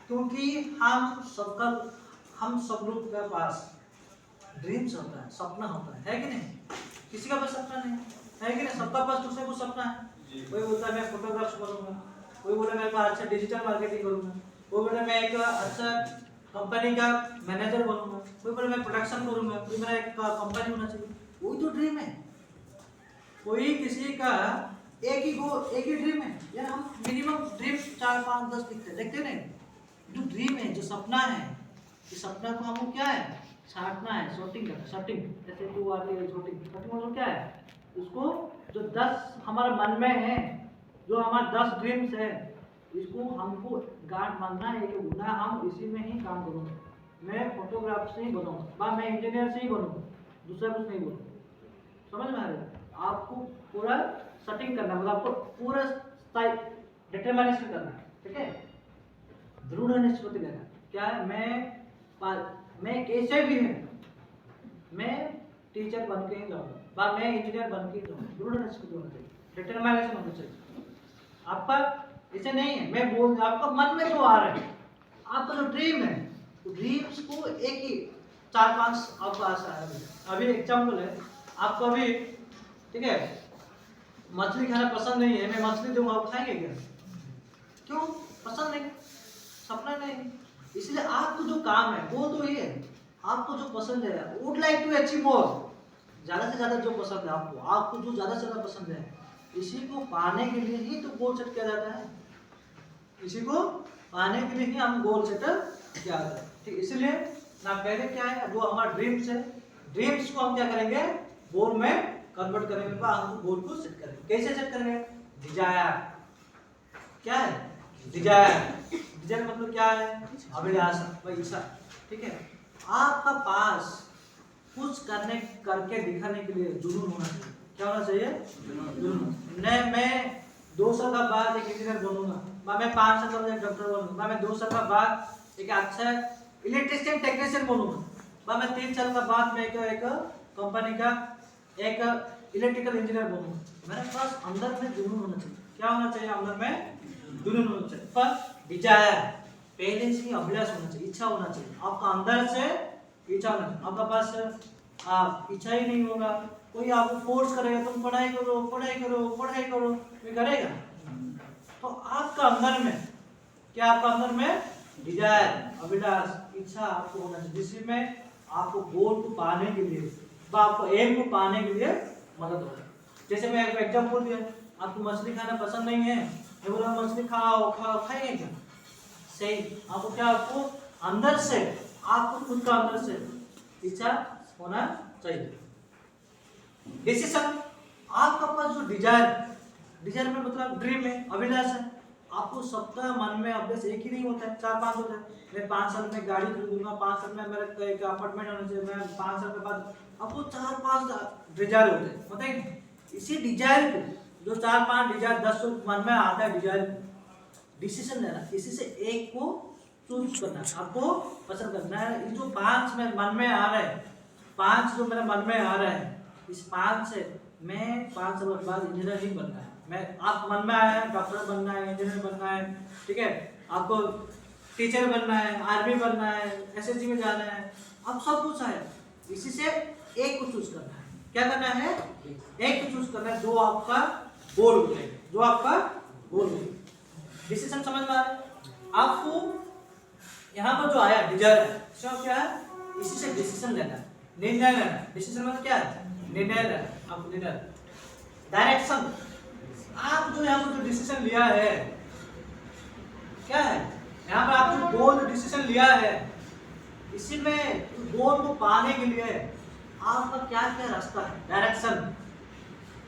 क्योंकि हम सब लोग के पास ड्रीम्स होता है, सपना होता है कि नहीं। किसी का पास सपना नहीं है कि नहीं, सबका पास दूसरे को सपना है। कोई बोलता है मैं फोटोग्राफर बनूंगा, कोई बोला मैं अच्छा डिजिटल मार्केटिंग करूंगा, कोई बोला मैं एक अच्छा कंपनी का मैनेजर बनूंगा, कोई बोला मैं प्रोडक्शन करूंगा, कोई मेरा एक कंपनी होना चाहिए। वही तो ड्रीम है। कोई किसी का एक ही गोल, एक ही ड्रीम है यार। हम मिनिमम ड्रीम 4 5 10 लिखते हैं, देखते नहीं। जो ड्रीम है, जो सपना है, इस सपना को हमको क्या है, छांटना है, शॉर्टिंग करना। शॉर्टिंग जैसे टू आती है, शॉर्टिंग मतलब क्या है, उसको जो 10 हमारे मन में है, जो हमारे 10 ड्रीम्स है, इसको हमको गांठ बांधना है कि गुना हम इसी में ही काम करूँगा। मैं फोटोग्राफर से ही बनूंगा, मैं इंजीनियर से ही बनूंगा, दूसरा कुछ नहीं बनूंगा। समझ में आ रहा है। आपको पूरा सेटिंग करना, मतलब आपको पूरा डिटरमिनेशन करना है, ठीक है। दृढ़ निष्पत्ति लेना क्या है, मैं कैसे भी है, मैं टीचर बन के ही जाऊंगा, मैं इंजीनियर बन के ही जाऊंगा। दृढ़ निष्पत्ति होना चाहिए, डिटरमिनेशन होना चाहिए आपका। ऐसे नहीं है मैं बोल, आपका मन में जो आ रहा है, आपका जो ड्रीम है, ड्रीम्स को एक ही 4 5 आपको आशा है। अभी एग्जाम्पल है, आपको अभी ठीक है मछली खाना पसंद नहीं है, मैं मछली दूंगा, आप खाएंगे क्या, क्यों, पसंद नहीं, सपना नहीं। इसलिए आपको जो काम है वो तो ये है, आपको जो पसंद है, would like to achieve more, ज्यादा से ज्यादा जो पसंद है आपको जो ज्यादा से ज्यादा पसंद है, इसी को पाने के लिए ही तो गोल सेट किया जाता है। इसी को पाने के लिए ही हम गोल सेट किया जाता है, ठीक। इसलिए ना पहले क्या है, वो हमारा ड्रीम्स है, ड्रीम्स को हम क्या करेंगे, गोल में कन्वर्ट करेंगे, हम गोल को सेट करेंगे। कैसे सेट करेंगे, डिजायर, क्या है डिजायर, डिजायर मतलब क्या है, अभिलाषा, इच्छा, ठीक है। आपका पास कुछ करके दिखाने के लिए जुनून होना चाहिए। क्या होना चाहिए, जुनून। नहीं मैं 2 साल का बाद एक इंजीनियर बनूंगा, मैं 5 साल का बाद एक डॉक्टर बनूंगा, मैं 2 साल का बाद एक अच्छा इलेक्ट्रिशियन टेक्नीशियन बनूंगा, मैं 3 साल का बाद मैं एक कंपनी का एक इलेक्ट्रिकल इंजीनियर बनूंगा। मेरे पास अंदर में जुनून होना चाहिए। क्या होना चाहिए, अंदर में जुनून होना चाहिए। पर डिजायर पहले से ही अभिलाष होना चाहिए, इच्छा होना चाहिए, आपका अंदर से इच्छा होना चाहिए। आपका पास इच्छा ही नहीं होगा, कोई आपको फोर्स करेगा तुम पढ़ाई करो पढ़ाई करो पढ़ाई करो, कोई करेगा। तो आपका अंदर में क्या, आपका अंदर में डिजायर, अभिलाष, इच्छा आपको होना चाहिए, जिसमें आपको गोल को पाने के लिए, आपको एम को पाने के लिए मदद होगा। जैसे मैं एक एग्जांपल दिया, आपको मछली खाना पसंद नहीं है, मैं बोला मछली खाओ खाएंगे क्या, सही। आपको क्या, आपको अंदर से, आपको खुद का अंदर से इच्छा होना चाहिए। डिसीजन, आपका पास जो डिजायर में मतलब ड्रीम है, अभिलाष है, आपको सबका मन में अभ्यास एक ही नहीं होता है, 4 5 होता है। मैं 5 साल में गाड़ी खरीदूंगा, 5 साल में मेरा एक अपार्टमेंट होना चाहिए, मैं 5 साल के बाद, आपको 4 5 डिजायर होते हैं, बताइए। इसी डिजायर को, जो 4 5 डिजायर 10 मन में आता है, डिजायर डिसीजन लेना, इसी से एक को चूज करना, आपको पसंद करना है। ये जो 5 में मन में आ रहा है, 5 जो मेरे मन में आ रहा है, इस 5 से मैं 5 साल बाद इंजीनियरिंग बनना है, मैं आप मन में आया है डॉक्टर बनना है, इंजीनियर बनना है, ठीक है, आपको टीचर बनना है, आर्मी बनना है, एसएससी में जाना है, अब सब कुछ है। इसी से एक को चूज करना है। क्या करना है, एक को चूज करना है, जो आपका गोल हो जाए, जो आपका गोल हो। डिसीजन समझ में आ रहा है आपको, यहाँ पर जो आया डिजायर है, क्या है, इसी से डिसीजन लेना है। निर्णय लेना, डिसीजन मतलब क्या है, निर्णय लेना, आपको निर्णय। डायरेक्शन, आप जो यहाँ पर जो डिसीजन लिया है क्या है, यहाँ पर आप जो गोल डिसीजन लिया है, इसी में गोल को पाने के लिए आपका क्या क्या रास्ता है, डायरेक्शन,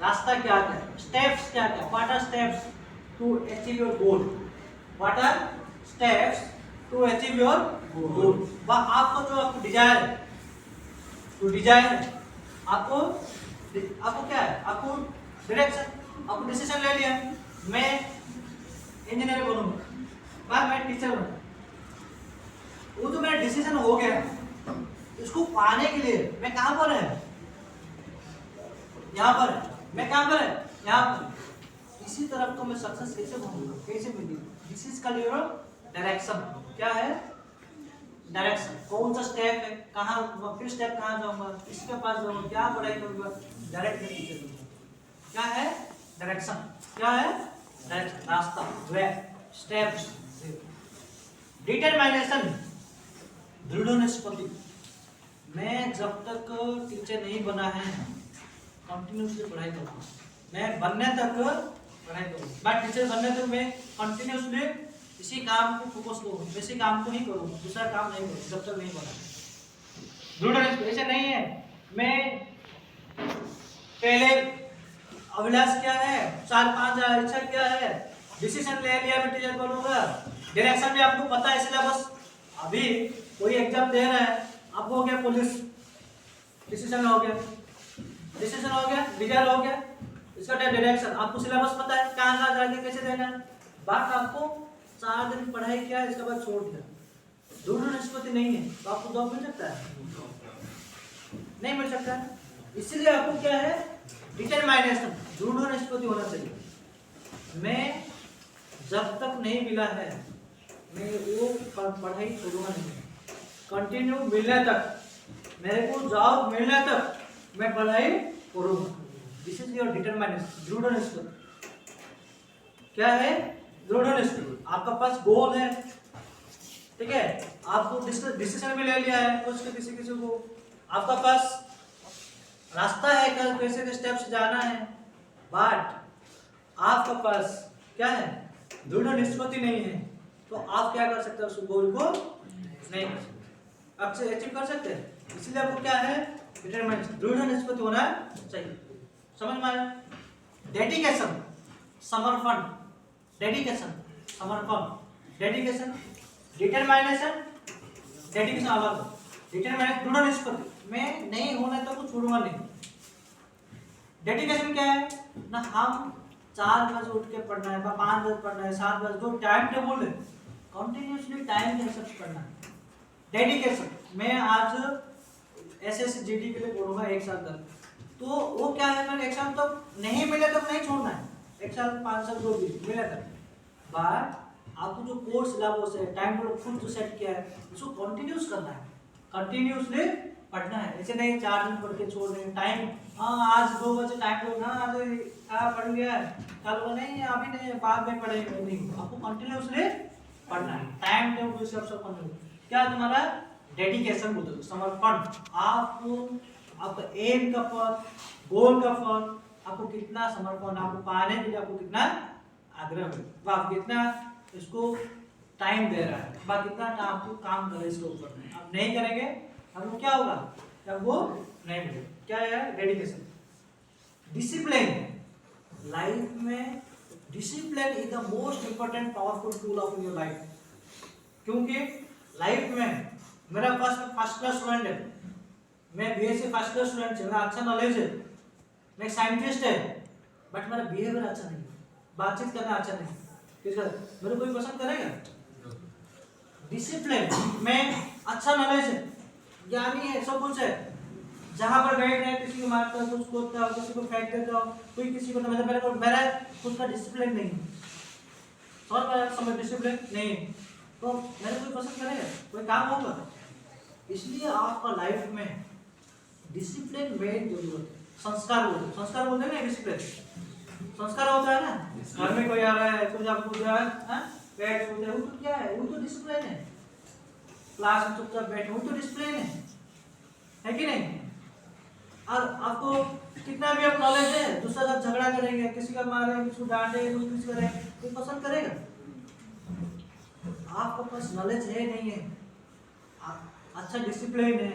रास्ता क्या क्या, स्टेप्स क्या क्या, what are steps to achieve your goal, what are steps to achieve your goal. वह आपको जो आपको डिजायर है, टू डिजायर, आपको आपको क्या है, आपको डायरेक्शन, आपको डिसीजन ले लिया मैं इंजीनियर बनूंगा, बाद मैं टीचर बनूंगा, वो तो मेरा डिसीजन हो गया, इसको पाने के लिए मैं कहां पर है, यहाँ पर है, मैं कहां पर है, यहाँ पर, इसी तरफ को मैं सक्सेस कैसे बनूंगा, कैसे मिलेगी, this is called your direction. क्या है, डायरेक्शन, कौन सा स्टेप है, कहाँ, फिर स्टेप कहाँ जाऊंगा, किसके पास जाऊंगा, क्या पढ़ाई करूंगा, डायरेक्ट मैं टीचर बनूंगा। क्या है डायरेक्शन, क्या है डायरेक्शन, रास्ता, वे, स्टेप्स। डिटरमिनेशन, दृढ़ निष्पत्ति, मैं जब तक टीचर नहीं बना है कंटिन्यूसली पढ़ाई करूंगा, मैं बनने तक पढ़ाई करूंगा, बट टीचर बनने तक मैं कंटिन्यूसली इसी काम को फोकस करूँ, इसी काम को ही करूँ, दूसरा काम नहीं करूँ जब तक नहीं बना। दृढ़, ऐसे नहीं है मैं पहले अभिलाष क्या है, 4-5 इच्छा क्या है, डिसीजन ले लिया मैं टीचर बनूंगा, डायरेक्शन भी आपको पता है, सिलेबस, अभी कोई एग्जाम दे रहा है, आपको हो गया पुलिस, डिसीजन हो गया, डिसीजन हो गया, रिजल्ट हो गया, इसका डायरेक्शन, आपको सिलेबस पता है, कहाँ कहाँ जाके कैसे देना है, बात आपको 4 दिन पढ़ाई किया, इसके बाद छोड़ दिया, दृढ़ निष्पत्ति नहीं है, तो आपको जॉब मिल सकता है, नहीं मिल सकता है, इसीलिए आपको क्या है, डिटरमिनेशन, दृढ़ निष्पत्ति होना चाहिए, मैं जब तक नहीं मिला है मैं वो पढ़ाई छोड़ूंगा नहीं, कंटिन्यू मिलने तक, मेरे को जॉब मिलने तक मैं पढ़ाई करूंगा, दिस इज योर डिटरमिनेशन, दृढ़ निष्पत्ति। क्या है, दृढ़ निष्पत्ति, आपका पास गोल है, ठीक है, आपको डिसीजन भी ले लिया है, कुछ किसी को आपका पास रास्ता है, कैसे के स्टेप्स जाना है, बट आपका पास क्या है, दृढ़ निष्पत्ति नहीं है, तो आप क्या कर सकते हैं, उस गोल को नहीं कर सकते, आप से अचीव कर सकते हैं, इसलिए आपको क्या है, डिटरमिनेशन, दृढ़ निष्पत्ति होना चाहिए, समझ में आया। डेडिकेशन, समर्पण, डेडिकेशन, समर्पण, डेडिकेशन, डिटरमिनेशन, डेडिकेशन अलग, डिटरमिनेशन दृढ़ निष्पत्ति, मैं नहीं होने तक कुछ छोड़ूंगा नहीं। डेडिकेशन क्या है ना, हम 4 बजे उठ के पढ़ना है, 5 बजे पढ़ना है, 7 बजे, जो टाइम टेबल है कंटिन्यूसली टाइम के हिसाब से पढ़ना है। डेडिकेशन, मैं आज एसएससी जीडी के लिए पढ़ूंगा 1 साल तक, तो वो क्या है, मैं 1 साल तक नहीं मिले तक नहीं छोड़ना है, 1 साल 5 साल जो भी मिले तक, बट आपको जो कोर्स सिलेबस है, टाइम टेबल खुद जो सेट किया है, उसको कंटिन्यूस करना है, कंटिन्यूसली पढ़ना है, ऐसे नहीं 4 दिन पढ़ के छोड़ देंगे, टाइम हाँ आज 2 बजे टाइम टेबल, हाँ आज पढ़ लिया है, कल वो नहीं, अभी नहीं, बाद में पढ़ेंगे, नहीं, आपको कंटिन्यूसली पढ़ना है, टाइम टेबल के हिसाब से पढ़ना है। क्या तुम्हारा डेडिकेशन बोलते हो, समर्पण, आपको आपका एम का फल, गोल का फल, आपको कितना समर्पण, आपको पाने के लिए आपको कितना आग्रह है, आप कितना इसको टाइम दे रहा है, बात कितना आपको काम करे इसके ऊपर, आप नहीं करेंगे आपको क्या होगा, तब वो नहीं मिलेगा। क्या है डेडिकेशन। डिसिप्लिन, लाइफ में discipline is the most important powerful tool of your life, क्योंकि लाइफ में मेरा पास फर्स्ट क्लास स्टूडेंट है, मैं बीएससी फर्स्ट क्लास स्टूडेंट है, मेरा अच्छा नॉलेज है, मैं साइंटिस्ट है, बट मेरा बिहेवियर अच्छा नहीं, बातचीत करना अच्छा नहीं, किसका मेरे कोई पसंद करेगा। डिसिप्लिन में अच्छा नॉलेज है, ज्ञानी है, सब कुछ है, जहां पर बैठ रहे किसी को मारता कुछ करता हो, किसी को फेंक देता हो, कोई किसी को, मतलब मेरा खुद का डिसिप्लिन नहीं है, समझ डिसिप्लिन नहीं है, तो मेरे कोई पसंद करेगा, कोई काम होगा। इसलिए आपका लाइफ में डिसिप्लिन मेन जरूरत है। संस्कार बोलते हैं ना, डिसिप्लिन संस्कार होता है ना, घर में कोई आ रहा है, कुछ आपको पूछ रहा है, बैठ बोलते हैं, वो तो क्या है, वो तो डिसिप्लिन है, क्लास में चुपचाप बैठे, वो तो डिसिप्लिन है कि नहीं। और आपको कितना भी आप नॉलेज है, दूसरा साथ झगड़ा करेंगे, किसी का मारे, किसी को डांटे, किसी को करे, कोई पसंद करेगा? आपके पास नॉलेज है नहीं है, आप अच्छा डिसिप्लिन है,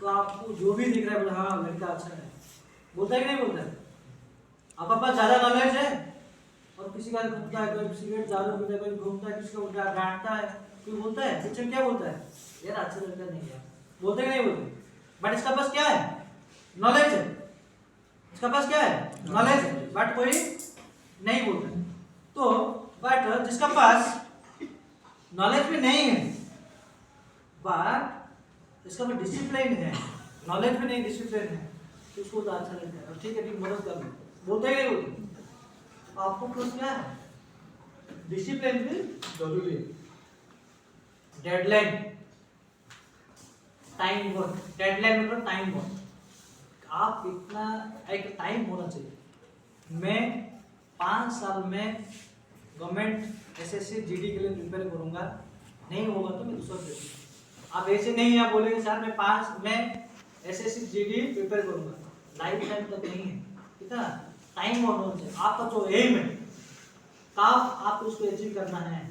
तो आपको जो भी दिख रहा है बोले हाँ लड़का अच्छा है, बोलता है कि नहीं बोलता है? आपके पास ज्यादा नॉलेज है और किसी का घूमता है, कोई सिगरेट दारू पीता है, कोई घूमता है, किसी को डांटता है, कोई बोलता है पीछे क्या बोलता है, यार अच्छा लड़का नहीं है, बोलते कि नहीं बोलते? बट इसका पास क्या है? नॉलेज है। इसका पास क्या है? नॉलेज है, बट कोई नहीं बोलता। तो बट जिसका पास नॉलेज भी नहीं है बट इसका पास डिसिप्लिन है, नॉलेज भी नहीं डिसिप्लिन है, तो उसको तो अच्छा लगता है, ठीक है ठीक मदद कर लो, बोलते ही नहीं बोलते? आपको प्लस क्या है? डिसिप्लिन भी जरूरी है। डेडलाइन, टाइम वर्क, डेडलाइन मतलब टाइम वर्क, आप इतना एक टाइम होना चाहिए। मैं 5 साल में गवर्नमेंट एसएससी जीडी के लिए प्रिपेयर करूंगा, नहीं होगा तो मैं दूसरा देखूंगा। आप ऐसे नहीं आप बोलेंगे सर मैं एसएससी जीडी प्रिपेयर करूंगा, लाइफ टाइम तक नहीं है, कितना टाइम होना चाहिए। आपका जो एम है कब आप उसको अचीव करना है,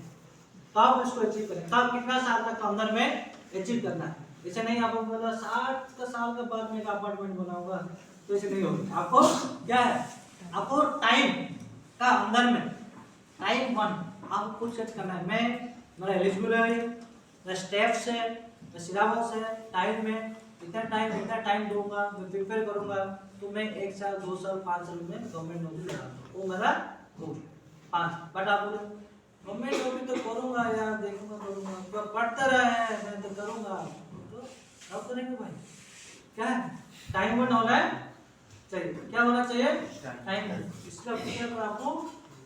कब उसको अचीव करें, कब कितना साल तक अंदर में अचीव करना है। ऐसे नहीं आप बोला 60 साल के बाद में एक अपार्टमेंट बनाऊंगा, तो ऐसे नहीं होगा। आपको क्या है? आपको टाइम का अंदर में टाइम वन आपको खुद सेट करना है। मेरा एलिजिबल है, मेरा स्टेप्स है, मेरा सिलेबस है, टाइम में इतना टाइम दूंगा, मैं प्रिपेयर करूंगा, तो मैं 1 साल 2 साल 5 साल में गवर्नमेंट नौकरी लगाऊंगा, वो मेरा गोल 5। बट आप बोले गवर्नमेंट नौकरी तो करूंगा यार, देखूंगा करूंगा, तो पढ़ता रहे मैं तो करूंगा, तो अब करेंगे भाई। क्या है? टाइम वन होना चाहिए। क्या होना चाहिए? Time one. इसका मतलब आपको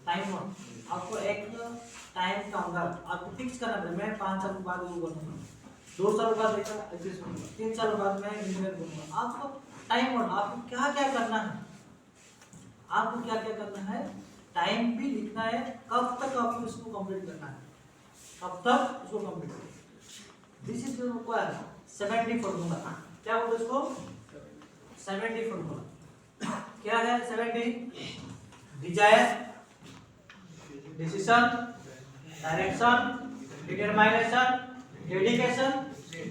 टाइम वन, आपको एक टाइम का अंदर आपको फिक्स करना पड़ेगा। मैं 5 साल के बाद वो करूंगा, 2 साल बाद देखा 3 साल बाद मैं इंजीनियर बनूंगा। आपको टाइम वन, आपको क्या क्या करना है, आपको क्या क्या करना है, टाइम भी लिखना है, कब तक आपको इसको कंप्लीट करना है, कब तक इसको कंप्लीट करना है। This is require 70 formula. क्या बोलते इसको? 70 फॉर्मूला। क्या है 70? Desire, decision, direction, determination, dedication,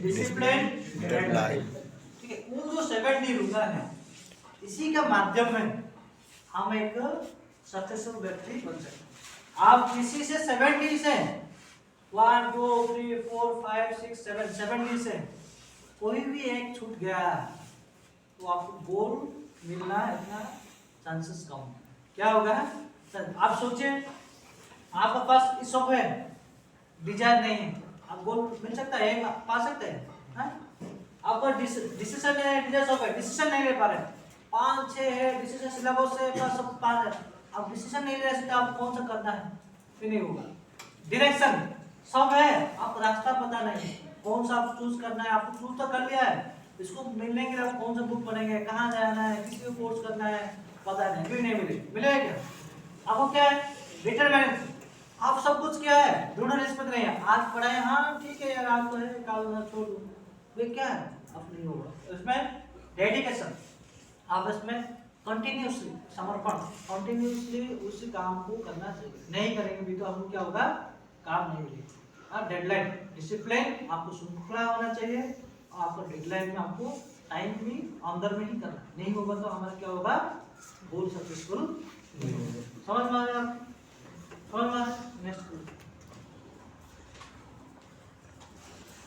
discipline, deadline. ठीक है, वो जो 70 रूल है, इसी के माध्यम में हम एक सक्सेसफुल व्यक्ति बन सकते हैं। आप किसी से 70 से 1 2 3 4 5 6 7 70 से कोई भी एक छूट गया तो आपको गोल मिलना इतना चांसेस कम। क्या होगा? आप सोचिए, आपके पास इस सब है, डिजायर नहीं है, आप गोल मिल सकता है, पा सकते हैं? आपका डिसीजन है, डिजायर सब है, डिसीजन नहीं ले पा रहे, 5 6 है डिसीजन, सिलेबस से प्लस सब 5 है, आप डिसीजन नहीं ले सकते, आप कौन सा करना है, फिर नहीं होगा। डायरेक्शन सब है, आप रास्ता पता नहीं कौन सा आप चूज करना है, आपको चूज तो कर लिया है, इसको मिलने के लिए आप कौन सा बुक पढ़ेंगे, कहाँ जाना है, किसी को कोर्स करना है, पता नहीं, फिर नहीं मिलेगा क्या? आपको क्या है? डिटरमिनेशन, आप सब कुछ क्या है, दृढ़ निष्पत्ति नहीं है, आज पढ़ाए हाँ ठीक है यार आज तो है, कल ना छोड़ दो, वे क्या है, अब नहीं होगा। इसमें डेडिकेशन, आप इसमें कंटिन्यूसली समर्पण, कंटिन्यूसली उस काम को करना चाहिए, नहीं करेंगे भी तो आपको क्या होगा, काम नहीं मिलेगा। डेडलाइन, डिसिप्लिन, आपको श्रृंखला होना चाहिए, आपको डेडलाइन में आपको टाइम भी अंदर में ही करना, नहीं होगा तो हमारा क्या होगा, गोल सक्सेसफुल नहीं होगा। समझ में आ रहा है? समझ में आ रहा है? Next,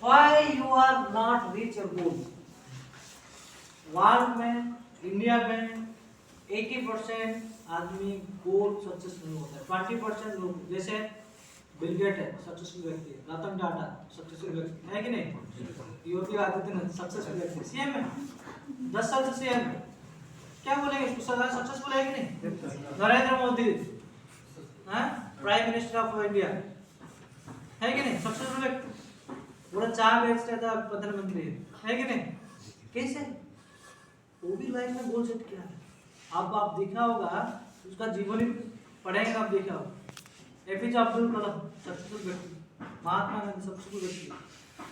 why you are not reach your goals? World में, इंडिया में 80% आदमी गोल सक्सेस नहीं होता है, 20% लोग, जैसे बिल गेट है सक्सेसफुल व्यक्ति, रतन टाटा सक्सेसफुल व्यक्ति है कि नहीं, योगी आदित्यनाथ सक्सेसफुल व्यक्ति, सीएम है 10 साल से सीएम है, क्या बोलेंगे उसको, सक्सेसफुल है कि नहीं? Narendra Modi prime minister of India है कि नहीं, सक्सेसफुल व्यक्ति, पूरा 4 बेचता था प्रधानमंत्री है कि नहीं, कैसे? वो भी लाइफ में गोल सेट किया है। अब आप देखा होगा उसका जीवन ही पढ़ेंगे, आप देखा होगा एपीजे अब्दुल कलाम सक्सेसफुल व्यक्ति, महात्मा गांधी सक्सेसफुल व्यक्ति,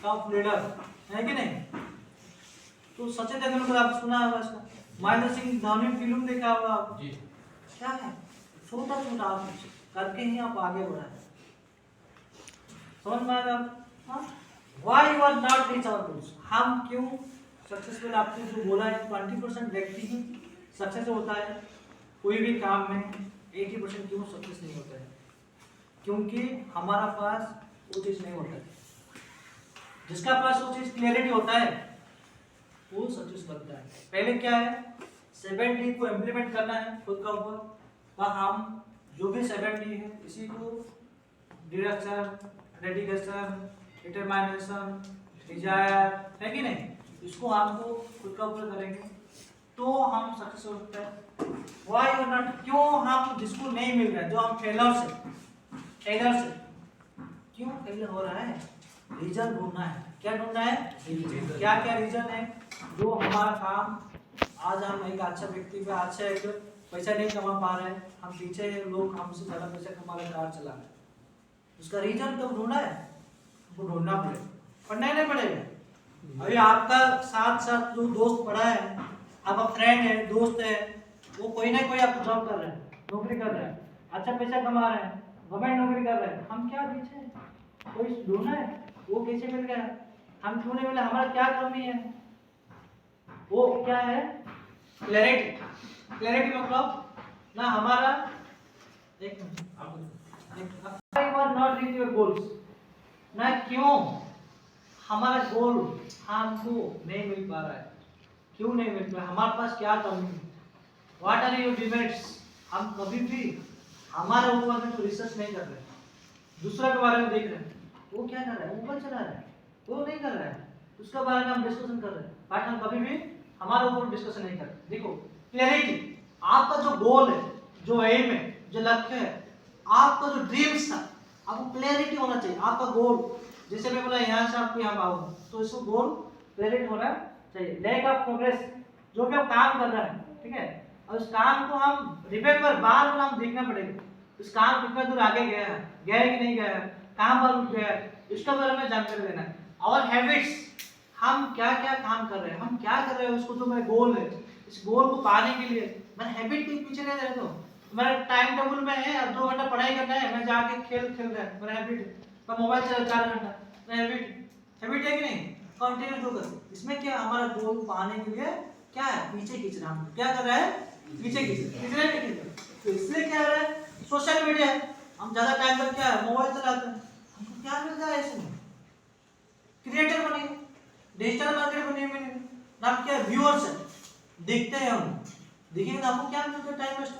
टॉप लीडर है कि नहीं, तो सचिन तेंदुलकर आप सुना होगा इसका, महेंद्र सिंह धोनी फिल्म देखा होगा आप जी। क्या है, छोटा छोटा आप करके ही आप आगे बढ़ाए, समझ में आया आप? Why you are not reach our goals, हम क्यों सक्सेसफुल, आपको जो बोला है 20% व्यक्ति ही सक्सेस होता है कोई भी काम में, 80% क्यों सक्सेस नहीं होता है, क्योंकि हमारा पास वो चीज़ नहीं होता है। जिसका पास वो चीज़ क्लियरिटी होता है वो सक्सेस बनता है। पहले क्या है, 7D को इम्प्लीमेंट करना है खुद का ऊपर, और हम जो भी 7D है इसी को डायरेक्शन, डेडिकेशन, डिटरमिनेशन, डिजायर, है कि नहीं, इसको आपको खुद का ऊपर करेंगे तो हम सक्सेस हो सकते हैं। व्हाई और नॉट, क्यों हम जिसको नहीं मिल रहा है, जो हम फेलर से क्यों फेल हो रहा है, रीजन ढूंढना है। क्या ढूंढना है, क्या क्या रीजन है जो हमारा काम, आज हम एक अच्छा व्यक्ति पे अच्छा एक पैसा नहीं कमा पा रहे हैं, हम पीछे लोग हमसे ज़्यादा पैसा कमा रहे, कार चला रहे, उसका रीजन तो ढूंढना है, वो ढूंढना पड़ेगा, पढ़ना ही नहीं पड़ेगा। अभी आपका साथ साथ जो दोस्त पढ़ा है, आपका फ्रेंड है, दोस्त है, वो कोई ना कोई आपको जॉब कर रहा है, नौकरी कर रहा है, अच्छा पैसा कमा रहे हैं, गवर्नमेंट नौकरी कर रहे हैं, हम क्या पीछे, कोई ढूंढना है, वो कैसे मिल गया, हम क्यों नहीं मिला, हमारा क्या कमी है, वो क्या है, क्लैरिटी मतलब ना हमारा, एक नॉट रीच योर गोल्स, ना क्यों हमारा गोल हमको नहीं मिल पा रहा है, क्यों नहीं मिल पा रहा है, हमारे पास क्या कमी है, व्हाट आर योर डिमेरिट्स, हम कभी भी हमारे ऊपर में तो रिसर्च नहीं कर रहे, दूसरा के बारे में देख रहे हैं, वो क्या कर रहा है, ऊपर चला रहा है, वो नहीं कर रहा है, उसके बारे में हम डिस्कशन कर रहे हैं, बट हम कभी भी हमारे ऊपर डिस्कशन नहीं कर रहे। देखो क्लैरिटी, आपका जो गोल है, जो एम है, जो लक्ष्य है, आपका जो ड्रीम्स था, आपको क्लैरिटी होना चाहिए, आपका गोल, जैसे मैं बोला यहाँ से आपको यहाँ आऊंगा, तो इसको गोल क्लैरिटी होना चाहिए। लैक ऑफ प्रोग्रेस, जो भी हम काम कर रहे हैं, ठीक है, और उस काम को हम रिमेंबर बार बार हम देखना पड़ेगा, उस काम कितना दूर आगे गया है कि नहीं गया है, कहाँ पर रुक गया है, इसके बारे में जानकारी लेना है। और हैबिट्स, हम क्या क्या काम कर रहे हैं, हम क्या कर रहे हैं, उसको जो मेरा गोल है, इस गोल को पाने के लिए मैं हैबिट के पीछे नहीं रहता हूँ, मेरा टाइम टेबल में है, अब 2 घंटा पढ़ाई करना है, मैं जाके खेल रहा है, मेरा हैबिट है, मैं मोबाइल चला 4 घंटा, मेरा हैबिट है कि नहीं, कंटिन्यू जो कर, इसमें क्या हमारा गोल पाने के लिए क्या है, पीछे खींच रहा हूँ, क्या कर रहा है, पीछे खींच रहा है, तो इसलिए क्या हो रहा है, सोशल मीडिया है, हम ज्यादा टाइम तक क्या है मोबाइल चलाते हैं, हमको क्या मिल रहा है इसमें, क्रिएटर बनेंगे, डिजिटल मार्केट बनेंगे, नाम क्या व्यूअर्स है, देखते हैं हम, देखिए ना हमको क्या मिलता है, टाइम वेस्ट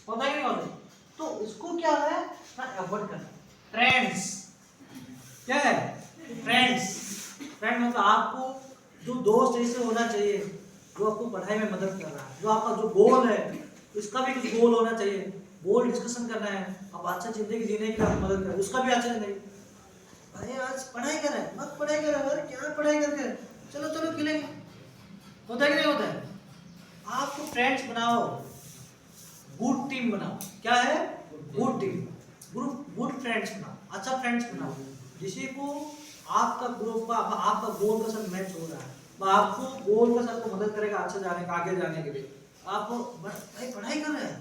होता है कि नहीं होता, तो इसको क्या है ना अवॉइड करना। फ्रेंड्स, क्या है फ्रेंड मतलब आपको जो दोस्त ऐसे होना चाहिए जो आपको पढ़ाई में मदद कर रहा है, जो आपका जो गोल है उसका भी कुछ गोल होना चाहिए, गोल डिस्कशन करना है, आप अच्छा जिंदगी जीने के लिए आप मदद करें, उसका भी अच्छा जिंदगी, भाई आज पढ़ाई कर रहे हैं, मत पढ़ाई कर रहे हैं, क्या पढ़ाई करके, चलो खेलेंगे, होता है कि नहीं होता है, आपको फ्रेंड्स बनाओ, गुड टीम बनाओ, क्या है गुड टीम, गुड फ्रेंड्स बनाओ, अच्छा फ्रेंड्स बनाओ, जिसी को आपका ग्रुप का आपका गोल का साथ मैच हो रहा है, आपको गोल का साथ को मदद करेगा अच्छा जाने का, आगे जाने के लिए, आपको भाई पढ़ाई कर रहे हैं,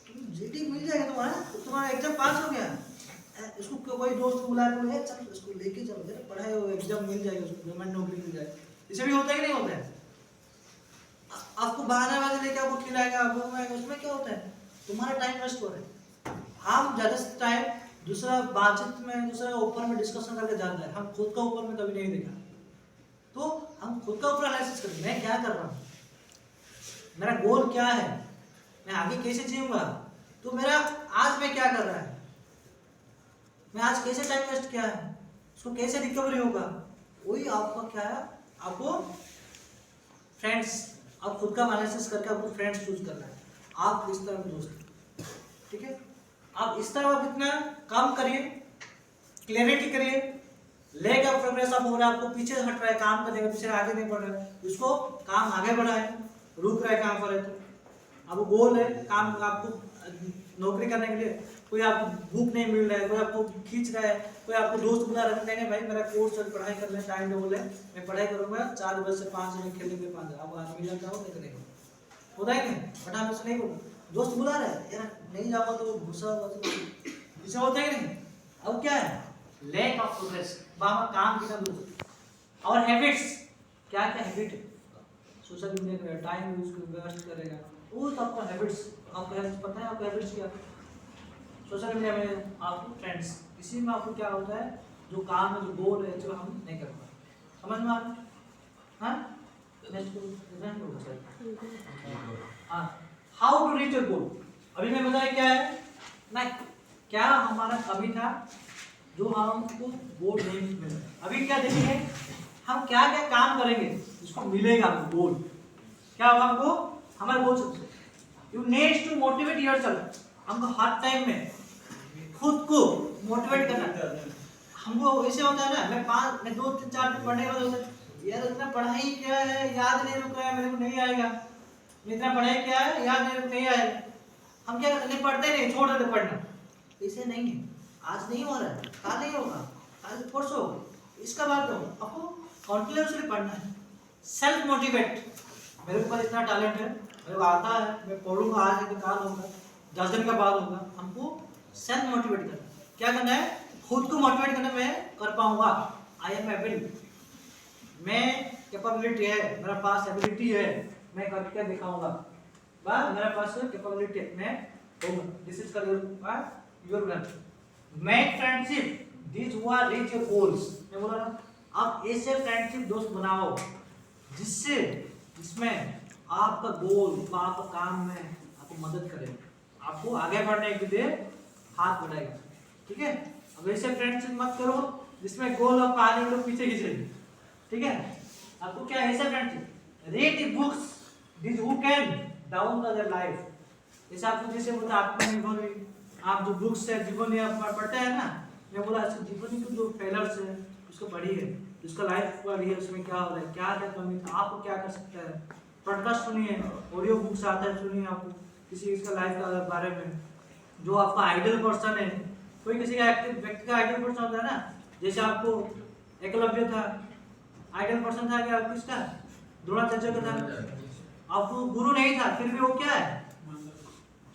तुम जीटी मिल जाएगा तुम्हारा एग्जाम पास हो गया, इसको कोई दोस्त बुलाया तो चल इसको लेके चलो, मेरे पढ़ाई हो एग्जाम मिल जाएगा, उसको गवर्नमेंट नौकरी मिल जाएगी, इसे भी होता है कि नहीं होता है, आपको बहाना वाले लेके आपको खिलाएगा, उसमें क्या होता है, तुम्हारा टाइम वेस्ट हो रहा है, हम ज्यादा टाइम दूसरा बातचीत में, दूसरा ऊपर में डिस्कशन करके जाता है, हम खुद का ऊपर में कभी नहीं देखा, तो हम खुद का ऊपर एनालिसिस करते, मैं क्या कर रहा हूँ, मेरा गोल क्या है, मैं आगे कैसे जीऊंगा, तो मेरा आज में क्या कर रहा है, मैं आज कैसे टाइम वेस्ट किया है, उसको कैसे रिकवरी होगा, वही आपका क्या है, आपको फ्रेंड्स, आप खुद का एनालिसिस करके आपको फ्रेंड्स चूज करना है, आप इस तरह के दोस्त, ठीक है, आप इस तरह आप इतना काम करिए, क्लैरिटी करिए, लेग ऑफ प्रोग्रेस आप हो रहा है, आपको पीछे हट रहा है, काम करने का पीछे आगे नहीं बढ़ रहा है, उसको काम आगे बढ़ाए, रुक रहा है कहाँ पर है, तो अब गोल है काम, आपको नौकरी करने के लिए, कोई आपको भूख नहीं मिल रहा है, कोई आपको खींच रहा है, कोई आपको दोस्त बुला रहा है, नहीं भाई मेरा कोर्स चल पढ़ाई कर ले, टाइम टेबल है, मैं पढ़ाई करूंगा 4 बजे से 5 बजे खेलने के 5 आप आदमी लग जाओ नहीं करेगा, होता है नहीं, बट आप उससे नहीं बोलो, दोस्त बुला रहा है यार नहीं जाओगा तो गुस्सा होगा, तो ऐसा होता है नहीं। अब क्या है, लैक ऑफ प्रोग्रेस, वहां काम कितना दूर। और हैबिट्स, क्या क्या हैबिट है, सोशल मीडिया पे टाइम यूज वेस्ट करेगा, वो तो आपका हैबिट्स, आपको हैबिट्स पता है, आपको हैबिट्स क्या, सोशल मीडिया में आपको फ्रेंड्स, इसी में आपको क्या होता है, जो काम है, जो गोल है, जो हम नहीं कर पाते, समझ में आ रहा है? हाँ हाँ, how to reach your goal, अभी मैं बताया क्या है ना, क्या हमारा कमी था जो हमको गोल नहीं मिला, अभी क्या देखेंगे हम क्या क्या काम करेंगे जिसको मिलेगा गोल, क्या होगा हमको, हमारे गोल सबसे, you need to motivate yourself, हमको हर टाइम में खुद को मोटिवेट करना, हमको ऐसे होता है ना, मैं 2 3 4 दिन पढ़ने के बाद होता है यार इतना पढ़ाई क्या है, याद नहीं रुका है, मेरे को नहीं आएगा, इतना पढ़ाई क्या है, याद नहीं आएगा, हम क्या करते, पढ़ते नहीं, छोड़ देते पढ़ना, ऐसे नहीं है, आज नहीं हो रहा है, कल नहीं होगा, कल परसों होगा, इसका बात करो, आपको कॉन्टिन्यूसली पढ़ना है, सेल्फ मोटिवेट, मेरे ऊपर इतना टैलेंट है, मेरे को आता है, मैं पढ़ूंगा, आज है तो कल होगा, 10 दिन का बाद होगा, हमको सेल्फ मोटिवेट करना, क्या करना है, खुद को मोटिवेट करना, मैं कर पाऊंगा, आई एम एबल, मैं कैपेबिलिटी है, मेरा पास एबिलिटी है, मैं करके दिखाऊंगा, बस मेरे पास कैपेबिलिटी है, मैं होगा, this is your plan, make friendship this who are reach your goals, मैं बोला ना, आप ऐसे फ्रेंडशिप दोस्त बनाओ जिससे जिसमें आपका गोल, आपका काम में आपको मदद करे, आपको आगे बढ़ने के लिए हाथ बढ़ाएगा, ठीक है। अब ऐसे फ्रेंडशिप मत करो जिसमें गोल और पानी को पीछे खींचेगी, ठीक है। आपको क्या ऐसा friendship, read books this who can down the life, जैसे आपको जैसे बोलते हैं आत्मनिर्भर, आप जो बुक्स है जीवनी आप पढ़ते हैं ना, मैं बोला जीवनी के जो फेलर्स है उसको पढ़िए, उसका लाइफ पढ़िए, उसमें क्या हो रहा है, क्या क्या कमी था, आपको क्या कर सकता है, पॉडकास्ट सुनिए, ऑडियो बुक्स आता है सुनिए, आपको किसी इसका लाइफ के बारे में, जो आपका आइडल पर्सन है, कोई किसी का व्यक्ति का आइडल पर्सन होता है ना, जैसे आपको एकलव्य था, आइडल पर्सन था क्या किसका, द्रोणाचार्य का था, आपको गुरु नहीं था, फिर भी वो क्या है,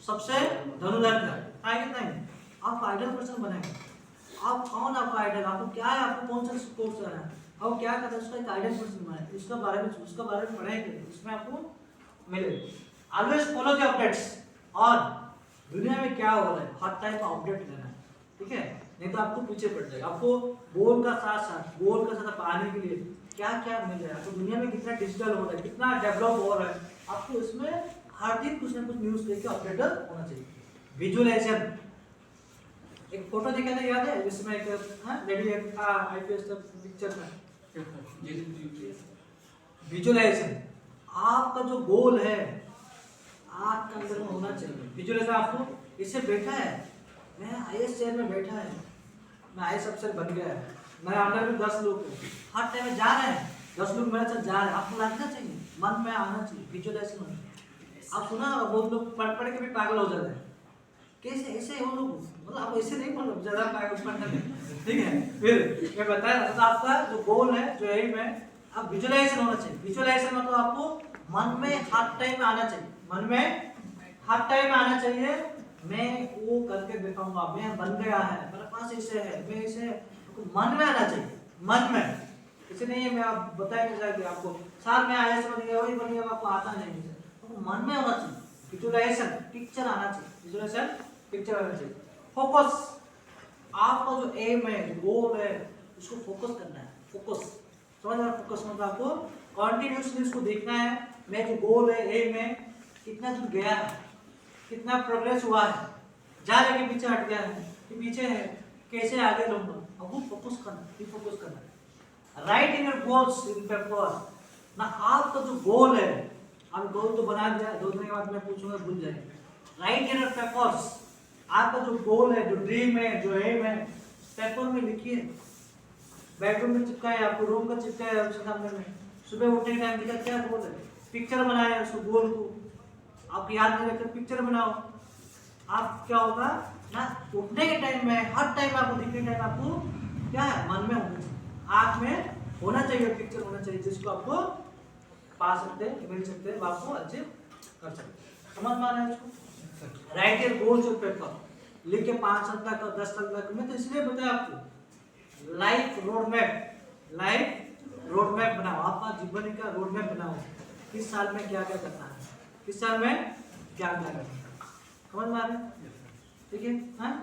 सबसे धनुर्धर था, है कि नहीं, आप आइडल पर्सन बनेंगे, आप कौन, आपका आइडल, आपको क्या है, आपको कौन सा कोर्स करना है, और क्या करना है, उसका एक आइडल पर्सन बने, उसका बारे में पढ़ेंगे, उसमें आपको मिले, ऑलवेज फॉलो द अपडेट्स, और दुनिया में क्या हो रहा है हर टाइम का अपडेट लेना है, ठीक है, नहीं तो आपको पीछे पड़ जाएगा, आपको गोल का साथ पाने के लिए क्या क्या मिल रहा है, आपको दुनिया में कितना डिजिटल हो रहा है, कितना डेवलप हो रहा है, आपको इसमें हर दिन कुछ ना कुछ न्यूज़ लेके अपडेटर होना चाहिए। विजुअलाइजेशन, एक फोटो देखा था याद है, जिसमें एक लेडी आईपीएस पिक्चर में, विजुअलाइजेशन, आपका जो गोल है आपके अंदर में होना चाहिए, विजुअलाइजेशन, आपको इससे बैठा है, मैं आईएएस चेयर में बैठा है, मैं आईएएस अफसर बन गया है, मेरे अंदर में 10 लोग हर टाइम में जा रहे हैं, 10 लोग मेरे साथ जा रहे हैं, आपको लगना चाहिए, मन में आना चाहिए, विजुअलाइजेशन होना चाहिए। आप सुना बहुत लोग पढ़ के भी पागल हो जाते हैं, कैसे ऐसे हो लोग, मतलब आप ऐसे नहीं पढ़ो ज़्यादा पागल पढ़ना नहीं, ठीक है। फिर मैं बताया तो आपका जो गोल है, जो एम है, आप विजुअलाइजेशन होना चाहिए, विजुअलाइजेशन मतलब आपको मन में हर टाइम में आना चाहिए, मन में हर टाइम में आना चाहिए, मैं वो करके दिखाऊंगा, मैं बन गया है, मेरे पास ऐसे है, मैं ऐसे, मन में आना चाहिए, मन में, इसे नहीं है मैं आप बताएंगे कि आपको साल में आया बन गया वही बन गया, आपको आता नहीं है, तो मन में होना चाहिए, विजुअलाइजेशन, पिक्चर आना चाहिए, विजुअलाइजेशन पिक्चर आना चाहिए, फोकस, आपका जो एम है, जो गोल है, उसको फोकस करना है, फोकस, समझ रहे, फोकस मतलब आपको कंटिन्यूअसली उसको देखना है, मैं जो गोल है, एम है, कितना दूर गया है, कितना प्रोग्रेस हुआ है, जा रहे के पीछे हट गया है कि पीछे है, कैसे आगे लूंगा, अब वो फोकस करना, right in your goals in paper ना, आपका जो गोल है, आप गोल तो बना दिया, 2 दिन के बाद मैं पूछूंगा भूल जाएंगे, राइट इन योर पेपर्स, आपका जो गोल है, जो ड्रीम है, जो एम है, पेपर में लिखिए, बेडरूम में चिपकाए, आपको रूम का चिपकाए, आपके सामने में, सुबह उठने के टाइम लिखा क्या गोल है, पिक्चर बनाए उसको, गोल को आप याद नहीं रखते, पिक्चर बनाओ, आप क्या होगा ना, उठने के टाइम में हर टाइम आपको दिखने के टाइम आपको क्या है, मन में होना चाहिए, आँख में होना चाहिए, पिक्चर होना चाहिए, जिसको आपको पा सकते हैं, मिल सकते हैं, आपको अचीव कर सकते हैं। समझ में आ रहा है इसको? Right your goals on paper, लिख के 5 साल तक और 10 साल तक। मैं तो इसलिए बताया आपको life road map, life road map बनाओ, आपका जीवन का रोड मैप बनाओ, किस साल में क्या क्या करना है, किस साल में क्या क्या करना है। समझ में आ रहा है? ठीक है, हाँ।